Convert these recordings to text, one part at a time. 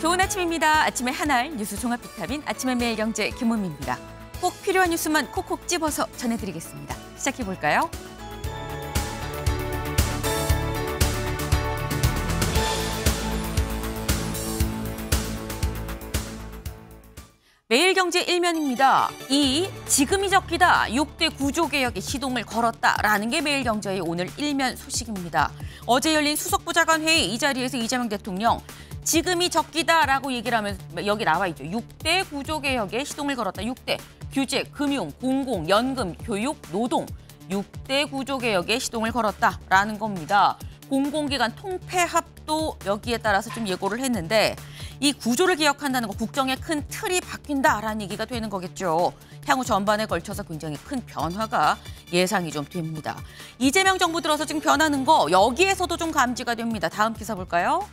좋은 아침입니다. 아침의 하나알 뉴스 종합 비타민 아침의 매일경제 김은미입니다. 꼭 필요한 뉴스만 콕콕 집어서 전해드리겠습니다. 시작해볼까요? 매일경제 일면입니다. 지금이 적기다. 6대 구조개혁에 시동을 걸었다라는 게 매일경제의 오늘 일면 소식입니다. 어제 열린 수석보좌관회의 이 자리에서 이재명 대통령 지금이 적기다라고 얘기를 하면서 여기 나와 있죠. 6대 구조개혁에 시동을 걸었다. 6대 규제, 금융, 공공, 연금, 교육, 노동 6대 구조개혁에 시동을 걸었다라는 겁니다. 공공기관 통폐합도 여기에 따라서 좀 예고를 했는데 이 구조를 개혁한다는 거 국정의 큰 틀이 바뀐다라는 얘기가 되는 거겠죠. 향후 전반에 걸쳐서 굉장히 큰 변화가 예상이 좀 됩니다. 이재명 정부 들어서 지금 변하는 거 여기에서도 좀 감지가 됩니다. 다음 기사 볼까요?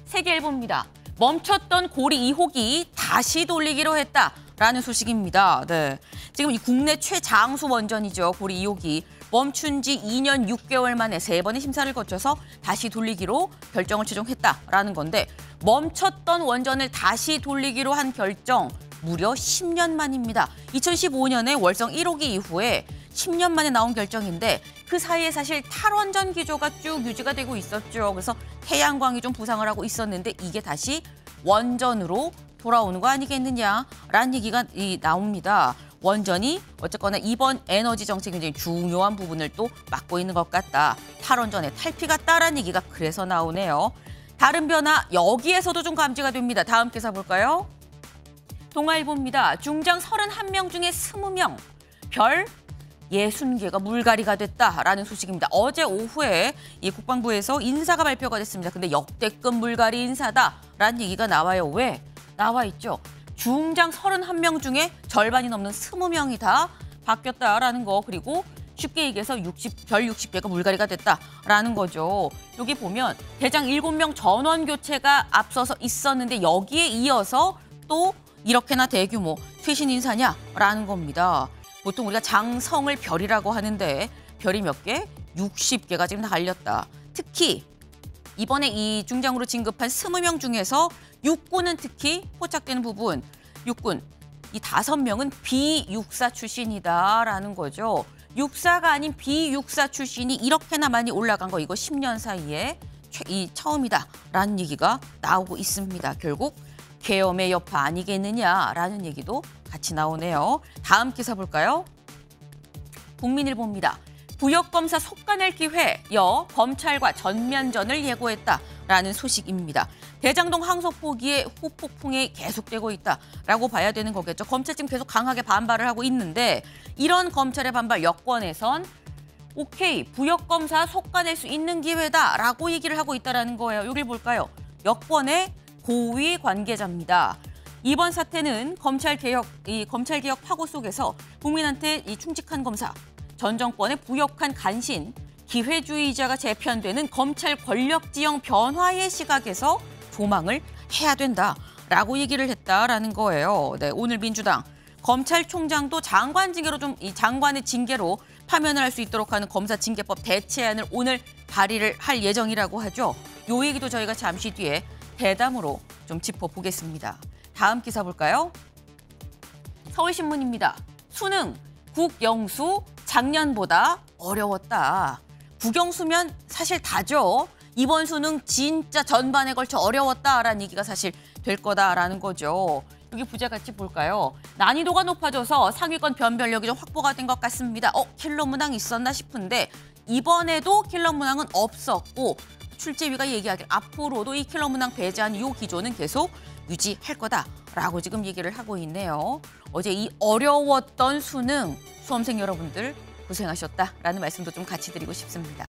세계일보입니다. 멈췄던 고리 2호기 다시 돌리기로 했다라는 소식입니다. 네, 지금 이 국내 최장수 원전이죠. 고리 2호기. 멈춘 지 2년 6개월 만에 3번의 심사를 거쳐서 다시 돌리기로 결정을 최종했다라는 건데 멈췄던 원전을 다시 돌리기로 한 결정 무려 10년 만입니다. 2015년에 월성 1호기 이후에 10년 만에 나온 결정인데 그 사이에 사실 탈원전 기조가 쭉 유지가 되고 있었죠. 그래서 태양광이 좀 부상을 하고 있었는데 이게 다시 원전으로 돌아오는 거 아니겠느냐라는 얘기가 나옵니다. 원전이 어쨌거나 이번 에너지 정책이 굉장히 중요한 부분을 또 맡고 있는 것 같다. 탈원전의 탈피 같다라는 얘기가 그래서 나오네요. 다른 변화 여기에서도 좀 감지가 됩니다. 다음 기사 볼까요? 동아일보입니다. 중장 31명 중에 20명, 별 60개가 물갈이가 됐다라는 소식입니다. 어제 오후에 이 국방부에서 인사가 발표가 됐습니다. 근데 역대급 물갈이 인사다라는 얘기가 나와요. 왜? 나와 있죠. 중장 31명 중에 절반이 넘는 20명이 다 바뀌었다라는 거. 그리고 쉽게 얘기해서 별 60개가 물갈이가 됐다라는 거죠. 여기 보면 대장 7명 전원 교체가 앞서서 있었는데 여기에 이어서 또 이렇게나 대규모 최신 인사냐라는 겁니다. 보통 우리가 장성을 별이라고 하는데 별이 몇 개? 60개가 지금 달렸다. 특히 이번에 이 중장으로 진급한 20명 중에서 육군은 특히 포착되는 부분, 육군 이 5명은 비육사 출신이다라는 거죠. 육사가 아닌 비육사 출신이 이렇게나 많이 올라간 거 이거 10년 사이에 처음이다라는 얘기가 나오고 있습니다. 결국 계엄의 여파 아니겠느냐라는 얘기도 같이 나오네요. 다음 기사 볼까요? 국민일보입니다. 부역검사 속가낼 기회, 검찰과 전면전을 예고했다라는 소식입니다. 대장동 항소포기에 후폭풍이 계속되고 있다라고 봐야 되는 거겠죠. 검찰 지금 계속 강하게 반발을 하고 있는데 이런 검찰의 반발 여권에선 오케이, 부역검사 속가낼 수 있는 기회다라고 얘기를 하고 있다는 거예요. 여길 볼까요? 여권의 고위 관계자입니다. 이번 사태는 검찰개혁 파고 속에서 국민한테 충직한 검사, 전 정권의 부역한 간신, 기회주의자가 재편되는 검찰 권력지형 변화의 시각에서 조망을 해야 된다라고 얘기를 했다라는 거예요. 네, 오늘 민주당 검찰총장도 장관 징계로 장관의 징계로 파면을 할 수 있도록 하는 검사 징계법 대체안을 오늘 발의를 할 예정이라고 하죠. 요 얘기도 저희가 잠시 뒤에 대담으로 좀 짚어보겠습니다. 다음 기사 볼까요? 서울신문입니다. 수능 국영수 작년보다 어려웠다. 국영수면 사실 다죠. 이번 수능 진짜 전반에 걸쳐 어려웠다라는 얘기가 사실 될 거다라는 거죠. 여기 부제 같이 볼까요? 난이도가 높아져서 상위권 변별력이 좀 확보가 된 것 같습니다. 킬러 문항 있었나 싶은데 이번에도 킬러 문항은 없었고 출제위가 얘기하길 앞으로도 이 킬러 문항 배제한 이 기조는 계속 유지할 거다라고 지금 얘기를 하고 있네요. 어제 이 어려웠던 수능 수험생 여러분들 고생하셨다라는 말씀도 좀 같이 드리고 싶습니다.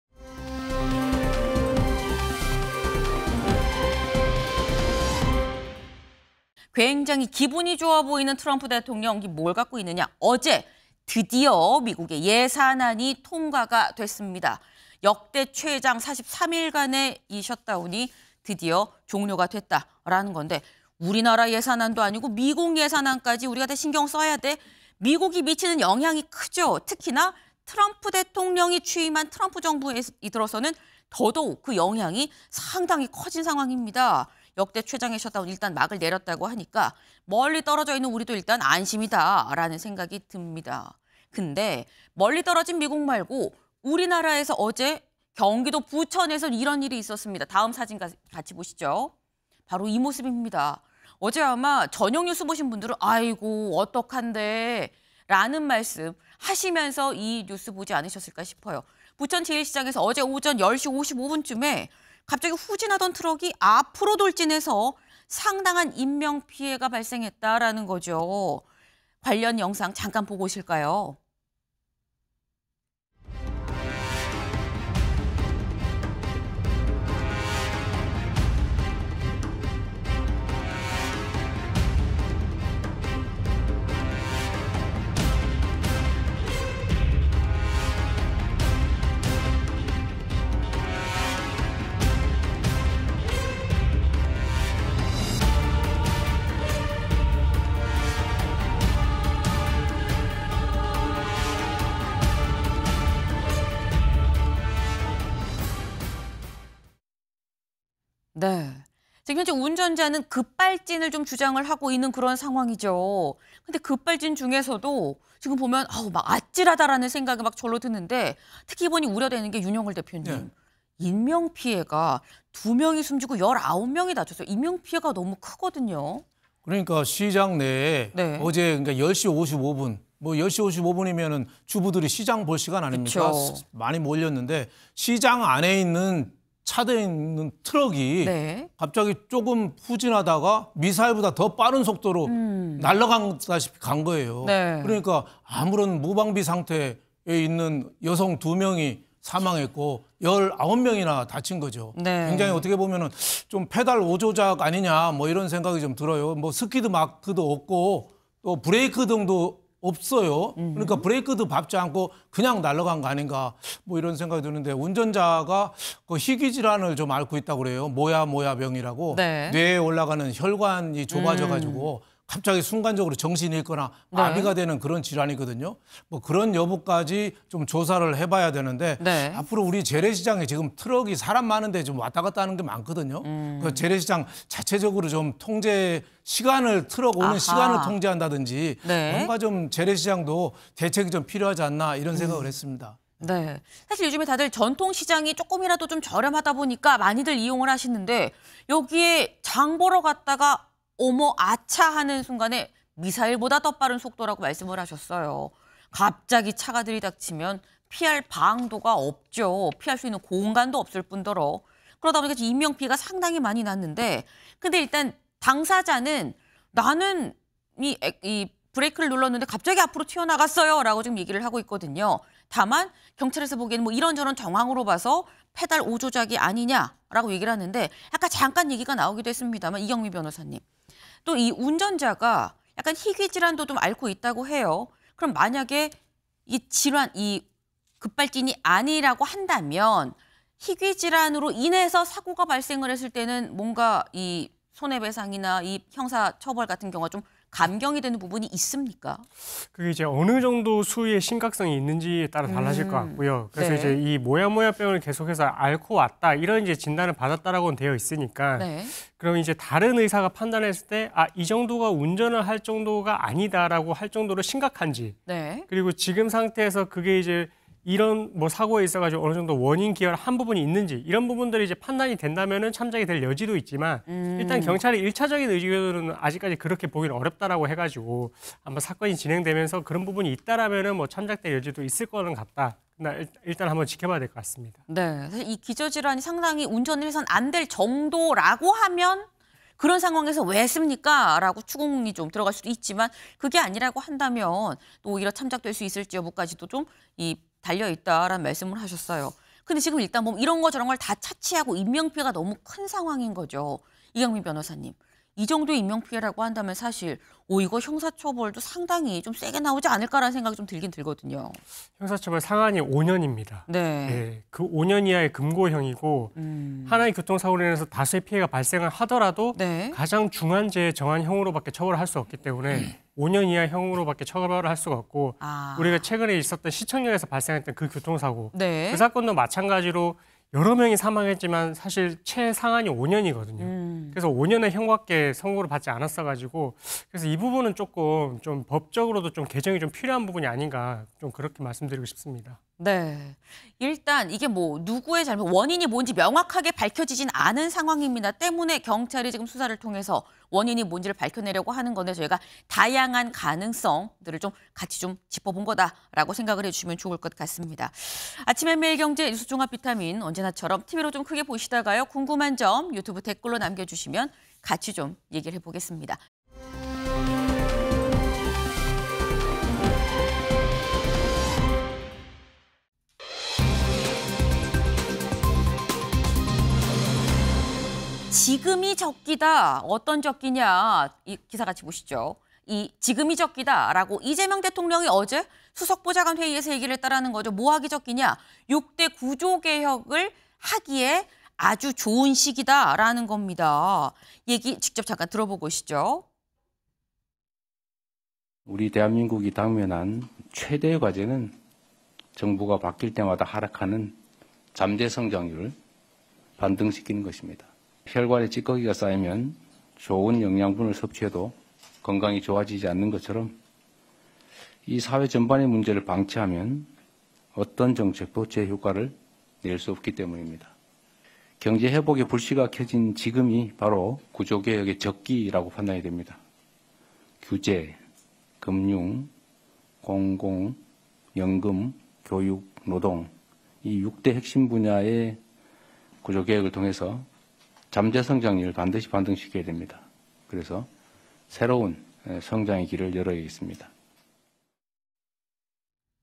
굉장히 기분이 좋아 보이는 트럼프 대통령이 뭘 갖고 있느냐. 어제 드디어 미국의 예산안이 통과가 됐습니다. 역대 최장 43일간의 이 셧다운이 드디어 종료가 됐다라는 건데 우리나라 예산안도 아니고 미국 예산안까지 우리가 다 신경 써야 돼. 미국이 미치는 영향이 크죠. 특히나 트럼프 대통령이 취임한 트럼프 정부에 들어서는 더더욱 그 영향이 상당히 커진 상황입니다. 역대 최장의 셧다운 일단 막을 내렸다고 하니까 멀리 떨어져 있는 우리도 일단 안심이다라는 생각이 듭니다. 근데 멀리 떨어진 미국 말고 우리나라에서 어제 경기도 부천에서 이런 일이 있었습니다. 다음 사진 같이 보시죠. 바로 이 모습입니다. 어제 아마 저녁 뉴스 보신 분들은 아이고 어떡한데 라는 말씀 하시면서 이 뉴스 보지 않으셨을까 싶어요. 부천 제1시장에서 어제 오전 10시 55분쯤에 갑자기 후진하던 트럭이 앞으로 돌진해서 상당한 인명피해가 발생했다라는 거죠. 관련 영상 잠깐 보고 오실까요? 네. 지금 현재 운전자는 급발진을 좀 주장을 하고 있는 그런 상황이죠. 근데 급발진 중에서도 지금 보면 막 아찔하다라는 생각이 막 절로 드는데 특히 이번이 우려되는 게 윤영월 대표님. 네. 인명피해가 2명이 숨지고 19명이 다쳤어요. 인명피해가 너무 크거든요. 그러니까 시장 내에 네. 어제 그러니까 10시 55분, 뭐 10시 55분이면은 주부들이 시장 볼 시간 아닙니까? 그쵸. 많이 몰렸는데 시장 안에 있는 차대에 있는 트럭이 네. 갑자기 조금 후진하다가 미사일보다 더 빠른 속도로 날아간다시피 간 거예요. 네. 그러니까 아무런 무방비 상태에 있는 여성 2명이 사망했고 19명이나 다친 거죠. 네. 굉장히 어떻게 보면은 좀 페달 오조작 아니냐 뭐 이런 생각이 좀 들어요. 뭐 스키드 마크도 없고 또 브레이크 등도 없어요. 그러니까 브레이크도 밟지 않고 그냥 날아간 거 아닌가 뭐 이런 생각이 드는데 운전자가 그 희귀 질환을 좀 앓고 있다고 그래요. 모야 병이라고 네. 뇌에 올라가는 혈관이 좁아져 가지고 갑자기 순간적으로 정신이 잃거나 마비가 되는 그런 질환이거든요. 뭐 그런 여부까지 좀 조사를 해봐야 되는데 네. 앞으로 우리 재래시장에 지금 트럭이 사람 많은데 좀 왔다 갔다 하는 게 많거든요. 그 재래시장 자체적으로 좀 통제 시간을 트럭 오는 아하. 시간을 통제한다든지 네. 뭔가 좀 재래시장도 대책이 좀 필요하지 않나 이런 생각을 했습니다. 네. 사실 요즘에 다들 전통시장이 조금이라도 좀 저렴하다 보니까 많이들 이용을 하시는데 여기에 장 보러 갔다가 어머 아차 하는 순간에 미사일보다 더 빠른 속도라고 말씀을 하셨어요. 갑자기 차가 들이닥치면 피할 방도가 없죠. 피할 수 있는 공간도 없을 뿐더러. 그러다 보니까 인명피해가 상당히 많이 났는데 근데 일단 당사자는 나는 이 브레이크를 눌렀는데 갑자기 앞으로 튀어나갔어요 라고 지금 얘기를 하고 있거든요. 다만 경찰에서 보기에는 뭐 이런저런 정황으로 봐서 페달 오조작이 아니냐라고 얘기를 하는데 아까 잠깐 얘기가 나오기도 했습니다만 이경미 변호사님. 또 이 운전자가 약간 희귀 질환도 좀 앓고 있다고 해요. 그럼 만약에 이 질환, 이 급발진이 아니라고 한다면 희귀 질환으로 인해서 사고가 발생을 했을 때는 뭔가 이 손해배상이나 이 형사처벌 같은 경우가 좀 감경이 되는 부분이 있습니까? 그게 이제 어느 정도 수위의 심각성이 있는지에 따라 달라질 것 같고요. 그래서 네. 이제 이 모야모야병을 계속해서 앓고 왔다 이런 이제 진단을 받았다라고는 되어 있으니까 네. 그럼 이제 다른 의사가 판단했을 때 이 정도가 운전을 할 정도가 아니다라고 할 정도로 심각한지 네. 그리고 지금 상태에서 그게 이제 이런 뭐 사고에 있어가지고 어느 정도 원인 기여 한 부분이 있는지 이런 부분들이 이제 판단이 된다면은 참작이 될 여지도 있지만 일단 경찰의 1차적인 의견은 아직까지 그렇게 보기는 어렵다라고 해가지고 아마 사건이 진행되면서 그런 부분이 있다라면은 뭐 참작될 여지도 있을 거는 같다. 일단 한번 지켜봐야 될 것 같습니다. 네. 사실 이 기저질환이 상당히 운전을 해서는 안 될 정도라고 하면 그런 상황에서 왜 했습니까? 라고 추궁이 좀 들어갈 수도 있지만 그게 아니라고 한다면 또 오히려 참작될 수 있을지 여부까지도 좀 달려있다라는 말씀을 하셨어요. 근데 지금 일단 뭐 이런 거 저런 걸 다 차치하고 인명피해가 너무 큰 상황인 거죠. 이경미 변호사님. 이 정도의 인명피해라고 한다면 사실 이거 형사처벌도 상당히 좀 세게 나오지 않을까라는 생각이 좀 들긴 들거든요. 형사처벌 상한이 5년입니다. 네. 네, 그 5년 이하의 금고형이고 하나의 교통사고로 인해서 다수의 피해가 발생을 하더라도 네. 가장 중한 죄 정한형으로밖에 처벌을 할 수 없기 때문에 5년 이하 형으로밖에 처벌을 할 수가 없고 우리가 최근에 있었던 시청역에서 발생했던 그 교통사고 네. 그 사건도 마찬가지로 여러 명이 사망했지만 사실 최상한이 5년이거든요. 그래서 5년의 형밖에 선고를 받지 않았어가지고 그래서 이 부분은 조금 좀 법적으로도 좀 개정이 좀 필요한 부분이 아닌가 좀 그렇게 말씀드리고 싶습니다. 네. 일단 이게 뭐 누구의 잘못, 원인이 뭔지 명확하게 밝혀지진 않은 상황입니다. 때문에 경찰이 지금 수사를 통해서 원인이 뭔지를 밝혀내려고 하는 건데 저희가 다양한 가능성들을 좀 같이 좀 짚어본 거다라고 생각을 해주시면 좋을 것 같습니다. 아침의 매일경제 뉴스 종합 비타민 언제나처럼 TV로 좀 크게 보시다가요. 궁금한 점 유튜브 댓글로 남겨주시면 같이 좀 얘기를 해보겠습니다. 지금이 적기다. 어떤 적기냐. 이 기사 같이 보시죠. 이 지금이 적기다라고 이재명 대통령이 어제 수석보좌관 회의에서 얘기를 했다라는 거죠. 뭐 하기 적기냐. 6대 구조개혁을 하기에 아주 좋은 시기다라는 겁니다. 얘기 직접 잠깐 들어보고 오시죠. 우리 대한민국이 당면한 최대의 과제는 정부가 바뀔 때마다 하락하는 잠재 성장률을 반등시키는 것입니다. 혈관에 찌꺼기가 쌓이면 좋은 영양분을 섭취해도 건강이 좋아지지 않는 것처럼 이 사회 전반의 문제를 방치하면 어떤 정책도 제 효과를 낼 수 없기 때문입니다. 경제 회복의 불씨가 켜진 지금이 바로 구조개혁의 적기라고 판단이 됩니다. 규제, 금융, 공공, 연금, 교육, 노동 이 6대 핵심 분야의 구조개혁을 통해서 잠재 성장률을 반드시 반등시켜야 됩니다. 그래서 새로운 성장의 길을 열어야겠습니다.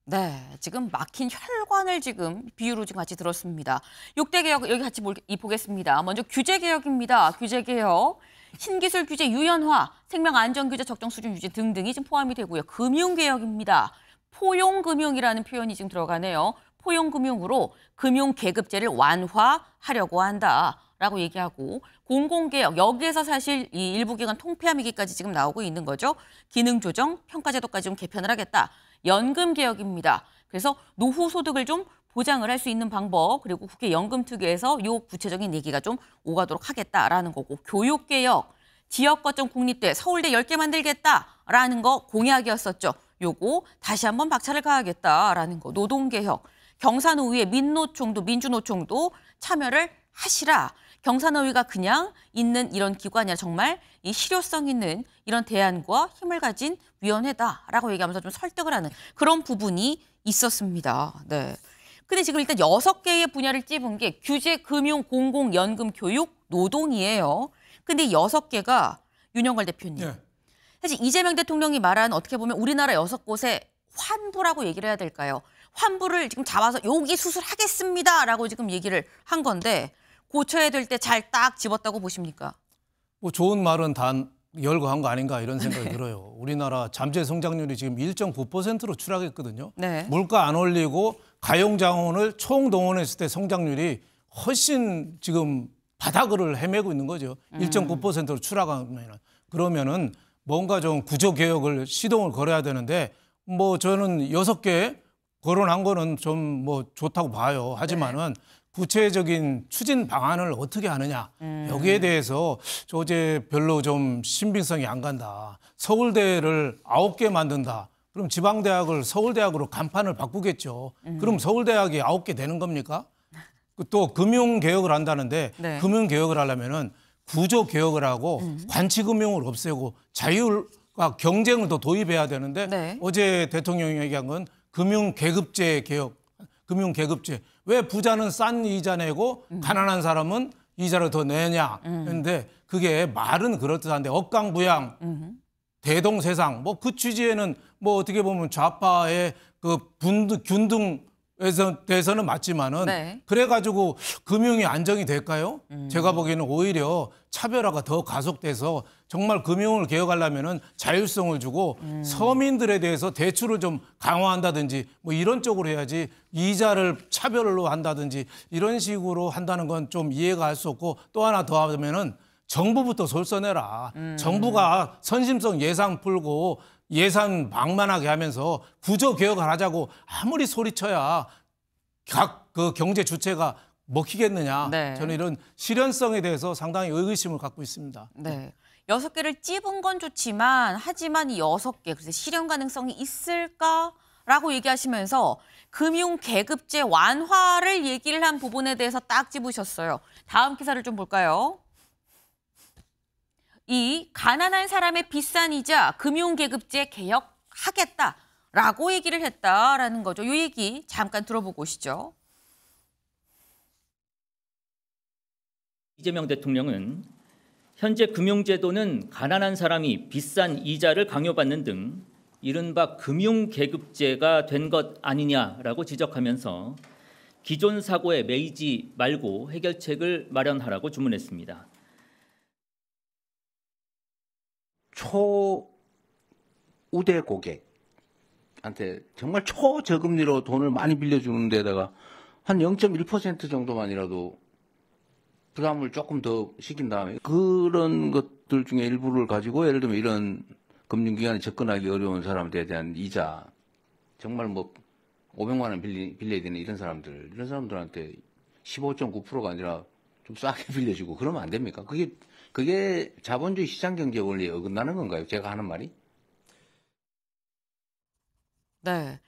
네, 지금 막힌 혈관을 지금 비유로 지금 같이 들었습니다. 6대 개혁 여기 같이 보겠습니다. 먼저 규제 개혁입니다. 규제 개혁, 신기술 규제 유연화, 생명 안전 규제 적정 수준 유지 등등이 지금 포함이 되고요. 금융 개혁입니다. 포용금융이라는 표현이 지금 들어가네요. 포용금융으로 금융계급제를 완화하려고 한다라고 얘기하고 공공개혁, 여기에서 사실 이 일부 기관 통폐합이기까지 지금 나오고 있는 거죠. 기능조정, 평가제도까지 좀 개편을 하겠다. 연금개혁입니다. 그래서 노후 소득을 좀 보장을 할 수 있는 방법, 그리고 국회 연금특위에서 요 구체적인 얘기가 좀 오가도록 하겠다라는 거고, 교육개혁, 지역 거점 국립대, 서울대 10개 만들겠다라는 거 공약이었었죠. 요거 다시 한번 박차를 가하겠다라는 거, 노동개혁, 경산의회 민주노총도 참여를 하시라. 경산의회가 그냥 있는 이런 기관이 아니라 정말 이 실효성 있는 이런 대안과 힘을 가진 위원회다라고 얘기하면서 좀 설득을 하는 그런 부분이 있었습니다. 네. 근데 지금 일단 6개의 분야를 찝은 게 규제, 금융, 공공, 연금, 교육, 노동이에요. 근데 이 6개가 윤영걸 대표님. 네. 사실 이재명 대통령이 말한 어떻게 보면 우리나라 6곳의 환부라고 얘기를 해야 될까요? 환부를 지금 잡아서 여기 수술하겠습니다라고 지금 얘기를 한 건데 고쳐야 될 때 잘 딱 집었다고 보십니까? 뭐 좋은 말은 단 열거한 거 아닌가 이런 생각이 들어요. 우리나라 잠재 성장률이 지금 1.9%로 추락했거든요. 네. 물가 안 올리고 가용자원을 총동원했을 때 성장률이 훨씬 지금 바닥을 헤매고 있는 거죠. 1.9%로 추락하면. 그러면은 뭔가 좀 구조개혁을 시동을 걸어야 되는데 뭐 저는 6개 거론한 거는 좀 뭐 좋다고 봐요. 하지만은 구체적인 추진 방안을 어떻게 하느냐. 여기에 대해서 어제 별로 좀 신빙성이 안 간다. 서울대를 9개 만든다. 그럼 지방대학을 서울대학으로 간판을 바꾸겠죠. 그럼 서울대학이 9개 되는 겁니까? 또 금융개혁을 한다는데 네. 금융개혁을 하려면은 구조개혁을 하고 관치금융을 없애고 자율과 경쟁을 더 도입해야 되는데 네. 어제 대통령이 얘기한 건 금융계급제 개혁, 금융계급제. 왜 부자는 싼 이자 내고 가난한 사람은 이자를 더 내냐. 그런데 그게 말은 그렇듯한데 억강부양, 대동세상 뭐 그 취지에는 뭐 어떻게 보면 좌파의 그 균등에서 대해서는 맞지만은 네. 그래가지고 금융이 안정이 될까요? 제가 보기에는 오히려 차별화가 더 가속돼서 정말 금융을 개혁하려면은 자율성을 주고 서민들에 대해서 대출을 좀 강화한다든지 뭐 이런 쪽으로 해야지 이자를 차별로 한다든지 이런 식으로 한다는 건 좀 이해가 할 수 없고 또 하나 더 하면은 정부부터 솔선해라. 정부가 선심성 예산 풀고 예산 방만하게 하면서 구조 개혁을 하자고 아무리 소리쳐야 각 그 경제 주체가 먹히겠느냐. 네. 저는 이런 실현성에 대해서 상당히 의구심을 갖고 있습니다. 네. 6개를 찝은 건 좋지만 하지만 이 6개 글쎄 실현 가능성이 있을까라고 얘기하시면서 금융계급제 완화를 얘기를 한 부분에 대해서 딱 찝으셨어요. 다음 기사를 좀 볼까요? 이 가난한 사람의 비싼 이자 금융계급제 개혁하겠다라고 얘기를 했다라는 거죠. 이 얘기 잠깐 들어보고 오시죠. 이재명 대통령은 현재 금융제도는 가난한 사람이 비싼 이자를 강요받는 등 이른바 금융계급제가 된 것 아니냐라고 지적하면서 기존 사고에 매이지 말고 해결책을 마련하라고 주문했습니다. 초우대 고객한테 정말 초저금리로 돈을 많이 빌려주는 데다가 한 0.1% 정도만이라도 부담을 조금 더 시킨 다음에 그런 것들 중에 일부를 가지고 예를 들면 이런 금융기관에 접근하기 어려운 사람들에 대한 이자 정말 뭐 500만 원 빌려야 되는 이런 사람들한테 15.9%가 아니라 좀 싸게 빌려주고 그러면 안 됩니까? 그게 자본주의 시장경제 원리에 어긋나는 건가요? 제가 하는 말이? 네.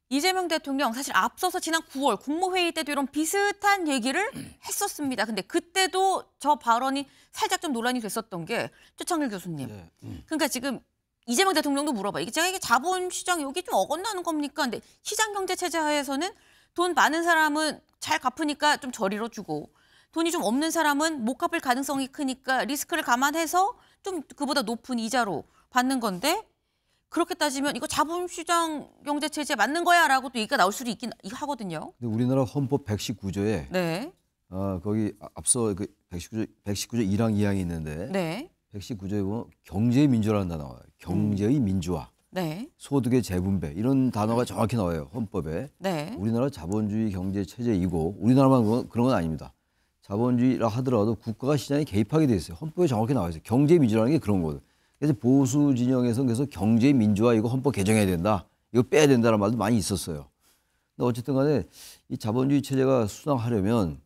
이재명 대통령 사실 앞서서 지난 9월 국무회의 때도 이런 비슷한 얘기를 했었습니다. 근데 그때도 저 발언이 살짝 좀 논란이 됐었던 게 최창길 교수님. 네. 그러니까 지금 이재명 대통령도 물어봐요. 이게 자본시장 여기 좀 어긋나는 겁니까? 근데 시장경제 체제 하에서는 돈 많은 사람은 잘 갚으니까 좀 저리로 주고 돈이 좀 없는 사람은 못 갚을 가능성이 크니까 리스크를 감안해서 좀 그보다 높은 이자로 받는 건데 그렇게 따지면 이거 자본시장 경제 체제에 맞는 거야라고 또 얘기가 나올 수도 있긴 하거든요. 근데 우리나라 헌법 119조에 네. 거기 앞서 그 119조 1항 2항이 있는데 네. 119조에 보면 경제의 민주화라는 단어가 나와요. 경제의 민주화, 네. 소득의 재분배 이런 단어가 정확히 나와요. 헌법에. 네. 우리나라 자본주의 경제 체제이고 우리나라만 그런 건 아닙니다. 자본주의라 하더라도 국가가 시장에 개입하게 돼 있어요. 헌법에 정확히 나와 있어요. 경제의 민주화라는 게 그런 거거든요. 그래서 보수 진영에서 그래서 경제 민주화 이거 헌법 개정해야 된다. 이거 빼야 된다는 말도 많이 있었어요. 근데 어쨌든 간에 이 자본주의 체제가 순항하려면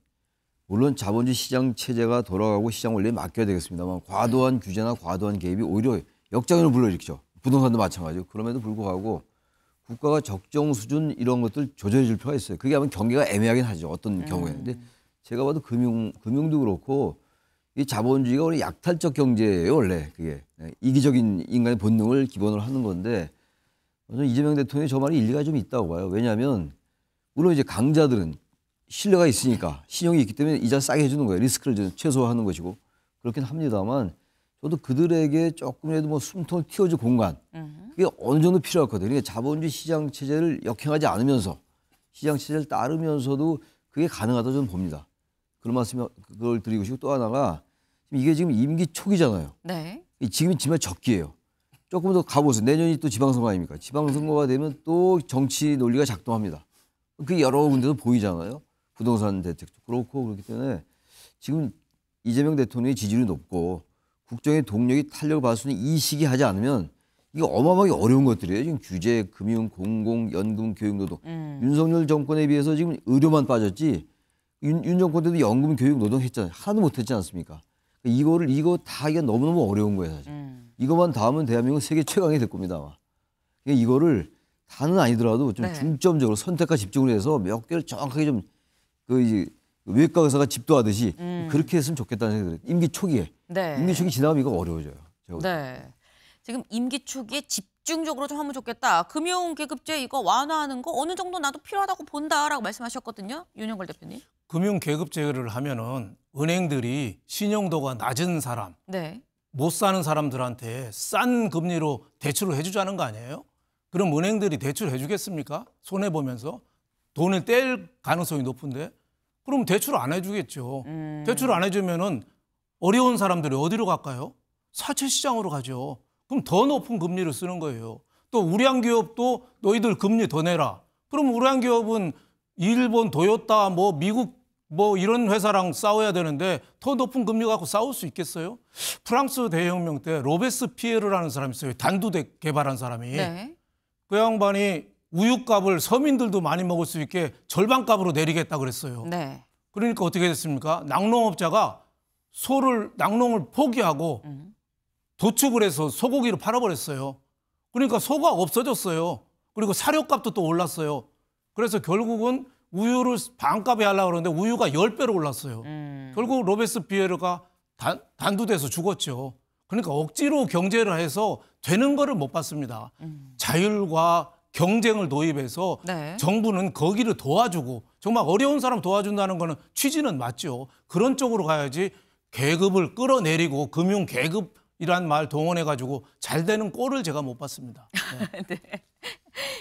물론 자본주의 시장 체제가 돌아가고 시장 원리에 맡겨야 되겠습니다만 과도한 규제나 과도한 개입이 오히려 역작용을 불러일으키죠. 부동산도 마찬가지고. 그럼에도 불구하고 국가가 적정 수준 이런 것들 조절해 줄 필요가 있어요. 그게 아마 경계가 애매하긴 하죠. 어떤 경우에는. 근데 제가 봐도 금융도 그렇고 이 자본주의가 원래 약탈적 경제예요, 원래 그게. 이기적인 인간의 본능을 기본으로 하는 건데 저는 이재명 대통령이 저 말이 일리가 좀 있다고 봐요. 왜냐하면 물론 이제 강자들은 신뢰가 있으니까 신용이 있기 때문에 이자 싸게 해주는 거예요. 리스크를 좀 최소화하는 것이고 그렇긴 합니다만 저도 그들에게 조금이라도 뭐 숨통을 틔워줄 공간 그게 어느 정도 필요하거든요. 그러니까 자본주의 시장 체제를 역행하지 않으면서 시장 체제를 따르면서도 그게 가능하다고 저는 봅니다. 그런 말씀 그걸 드리고 싶고 또 하나가 이게 지금 임기 초기잖아요. 네. 지금이 정말 적기예요. 조금 더 가보세요. 내년이 또 지방선거 아닙니까? 지방선거가 되면 또 정치 논리가 작동합니다. 그게 여러 군데서 보이잖아요. 부동산 대책도 그렇고 그렇기 때문에 지금 이재명 대통령의 지지율이 높고 국정의 동력이 탄력을 받을 수 있는 이 시기 하지 않으면 이게 어마어마하게 어려운 것들이에요. 지금 규제, 금융, 공공, 연금, 교육, 노동. 윤석열 정권에 비해서 지금 의료만 빠졌지 윤 정권 때도 연금, 교육, 노동 했잖아요. 하나도 못했지 않습니까? 이거 다 하기가 너무너무 어려운 거예요, 사실. 이것만 다 하면 대한민국 세계 최강이 될 겁니다, 아마. 그러니까 이거를 다는 아니더라도 좀 네. 중점적으로 선택과 집중을 해서 몇 개를 정확하게 좀 외과 의사가 집도하듯이 그렇게 했으면 좋겠다는 생각이 들어요. 임기 초기에. 네. 임기 초기 지나면 이거 어려워져요. 제가 볼 때. 네. 지금 임기 초기에 집중적으로 좀 하면 좋겠다. 금융계급제 이거 완화하는 거 어느 정도 나도 필요하다고 본다라고 말씀하셨거든요. 윤영걸 대표님. 금융계급제를 하면은 은행들이 신용도가 낮은 사람, 네. 못 사는 사람들한테 싼 금리로 대출을 해주자는 거 아니에요? 그럼 은행들이 대출해 주겠습니까? 손해보면서 돈을 뗄 가능성이 높은데 그럼 대출 안 해주겠죠. 대출 안 해주면은 어려운 사람들이 어디로 갈까요? 사채 시장으로 가죠. 그럼 더 높은 금리를 쓰는 거예요. 또 우량 기업도 너희들 금리 더 내라. 그럼 우량 기업은 일본 도요타 뭐 미국 뭐 이런 회사랑 싸워야 되는데 더 높은 금리 갖고 싸울 수 있겠어요? 프랑스 대혁명 때 로베스피에르라는 사람이 있어요. 단두대 개발한 사람이. 네. 그 양반이 우유값을 서민들도 많이 먹을 수 있게 절반값으로 내리겠다 그랬어요. 네. 그러니까 어떻게 됐습니까? 낙농업자가 낙농을 포기하고 도축을 해서 소고기를 팔아버렸어요. 그러니까 소가 없어졌어요. 그리고 사료값도 또 올랐어요. 그래서 결국은 우유를 반값에 하려고 그러는데 우유가 10배로 올랐어요. 결국 로베스피에르가 단두돼서 죽었죠. 그러니까 억지로 경제를 해서 되는 거를 못 봤습니다. 자율과 경쟁을 도입해서 네. 정부는 거기를 도와주고 정말 어려운 사람 도와준다는 거는 취지는 맞죠. 그런 쪽으로 가야지 계급을 끌어내리고 금융 계급이란 말 동원해가지고 잘 되는 꼴을 제가 못 봤습니다. 네. 네.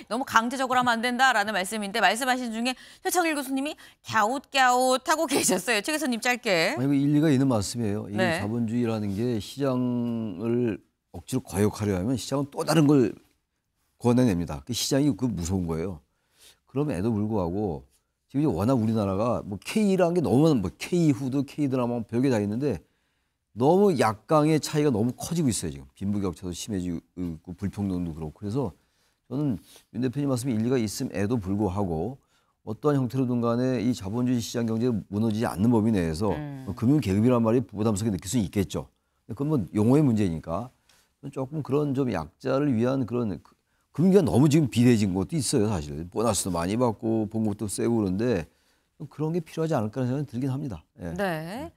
너무 강제적으로 하면 안 된다라는 말씀인데 말씀하신 중에 최창일 교수님이 갸웃갸웃하고 계셨어요. 최 교수님 짧게. 아니, 이거 일리가 있는 말씀이에요. 이 네. 자본주의라는 게 시장을 억지로 과욕하려 하면 시장은 또 다른 걸 권해냅니다. 그 시장이 그 무서운 거예요. 그럼에도 불구하고 지금 이제 워낙 우리나라가 뭐 K라는 게 너무 뭐 K 후드, K 드라마 별게 다 있는데 너무 약강의 차이가 너무 커지고 있어요. 지금 빈부격차도 심해지고 불평등도 그렇고 그래서 저는 윤 대표님 말씀이 일리가 있음에도 불구하고 어떠한 형태로든 간에 이 자본주의 시장 경제가 무너지지 않는 범위 내에서 금융 계급이란 말이 부담스럽게 느낄 수 있겠죠. 그건 뭐 용어의 문제니까 조금 그런 좀 약자를 위한 그런 금융기가 너무 지금 비대해진 것도 있어요. 사실 보너스도 많이 받고 봉급도 세고 그런데 그런 게 필요하지 않을까라는 생각이 들긴 합니다. 예. 네.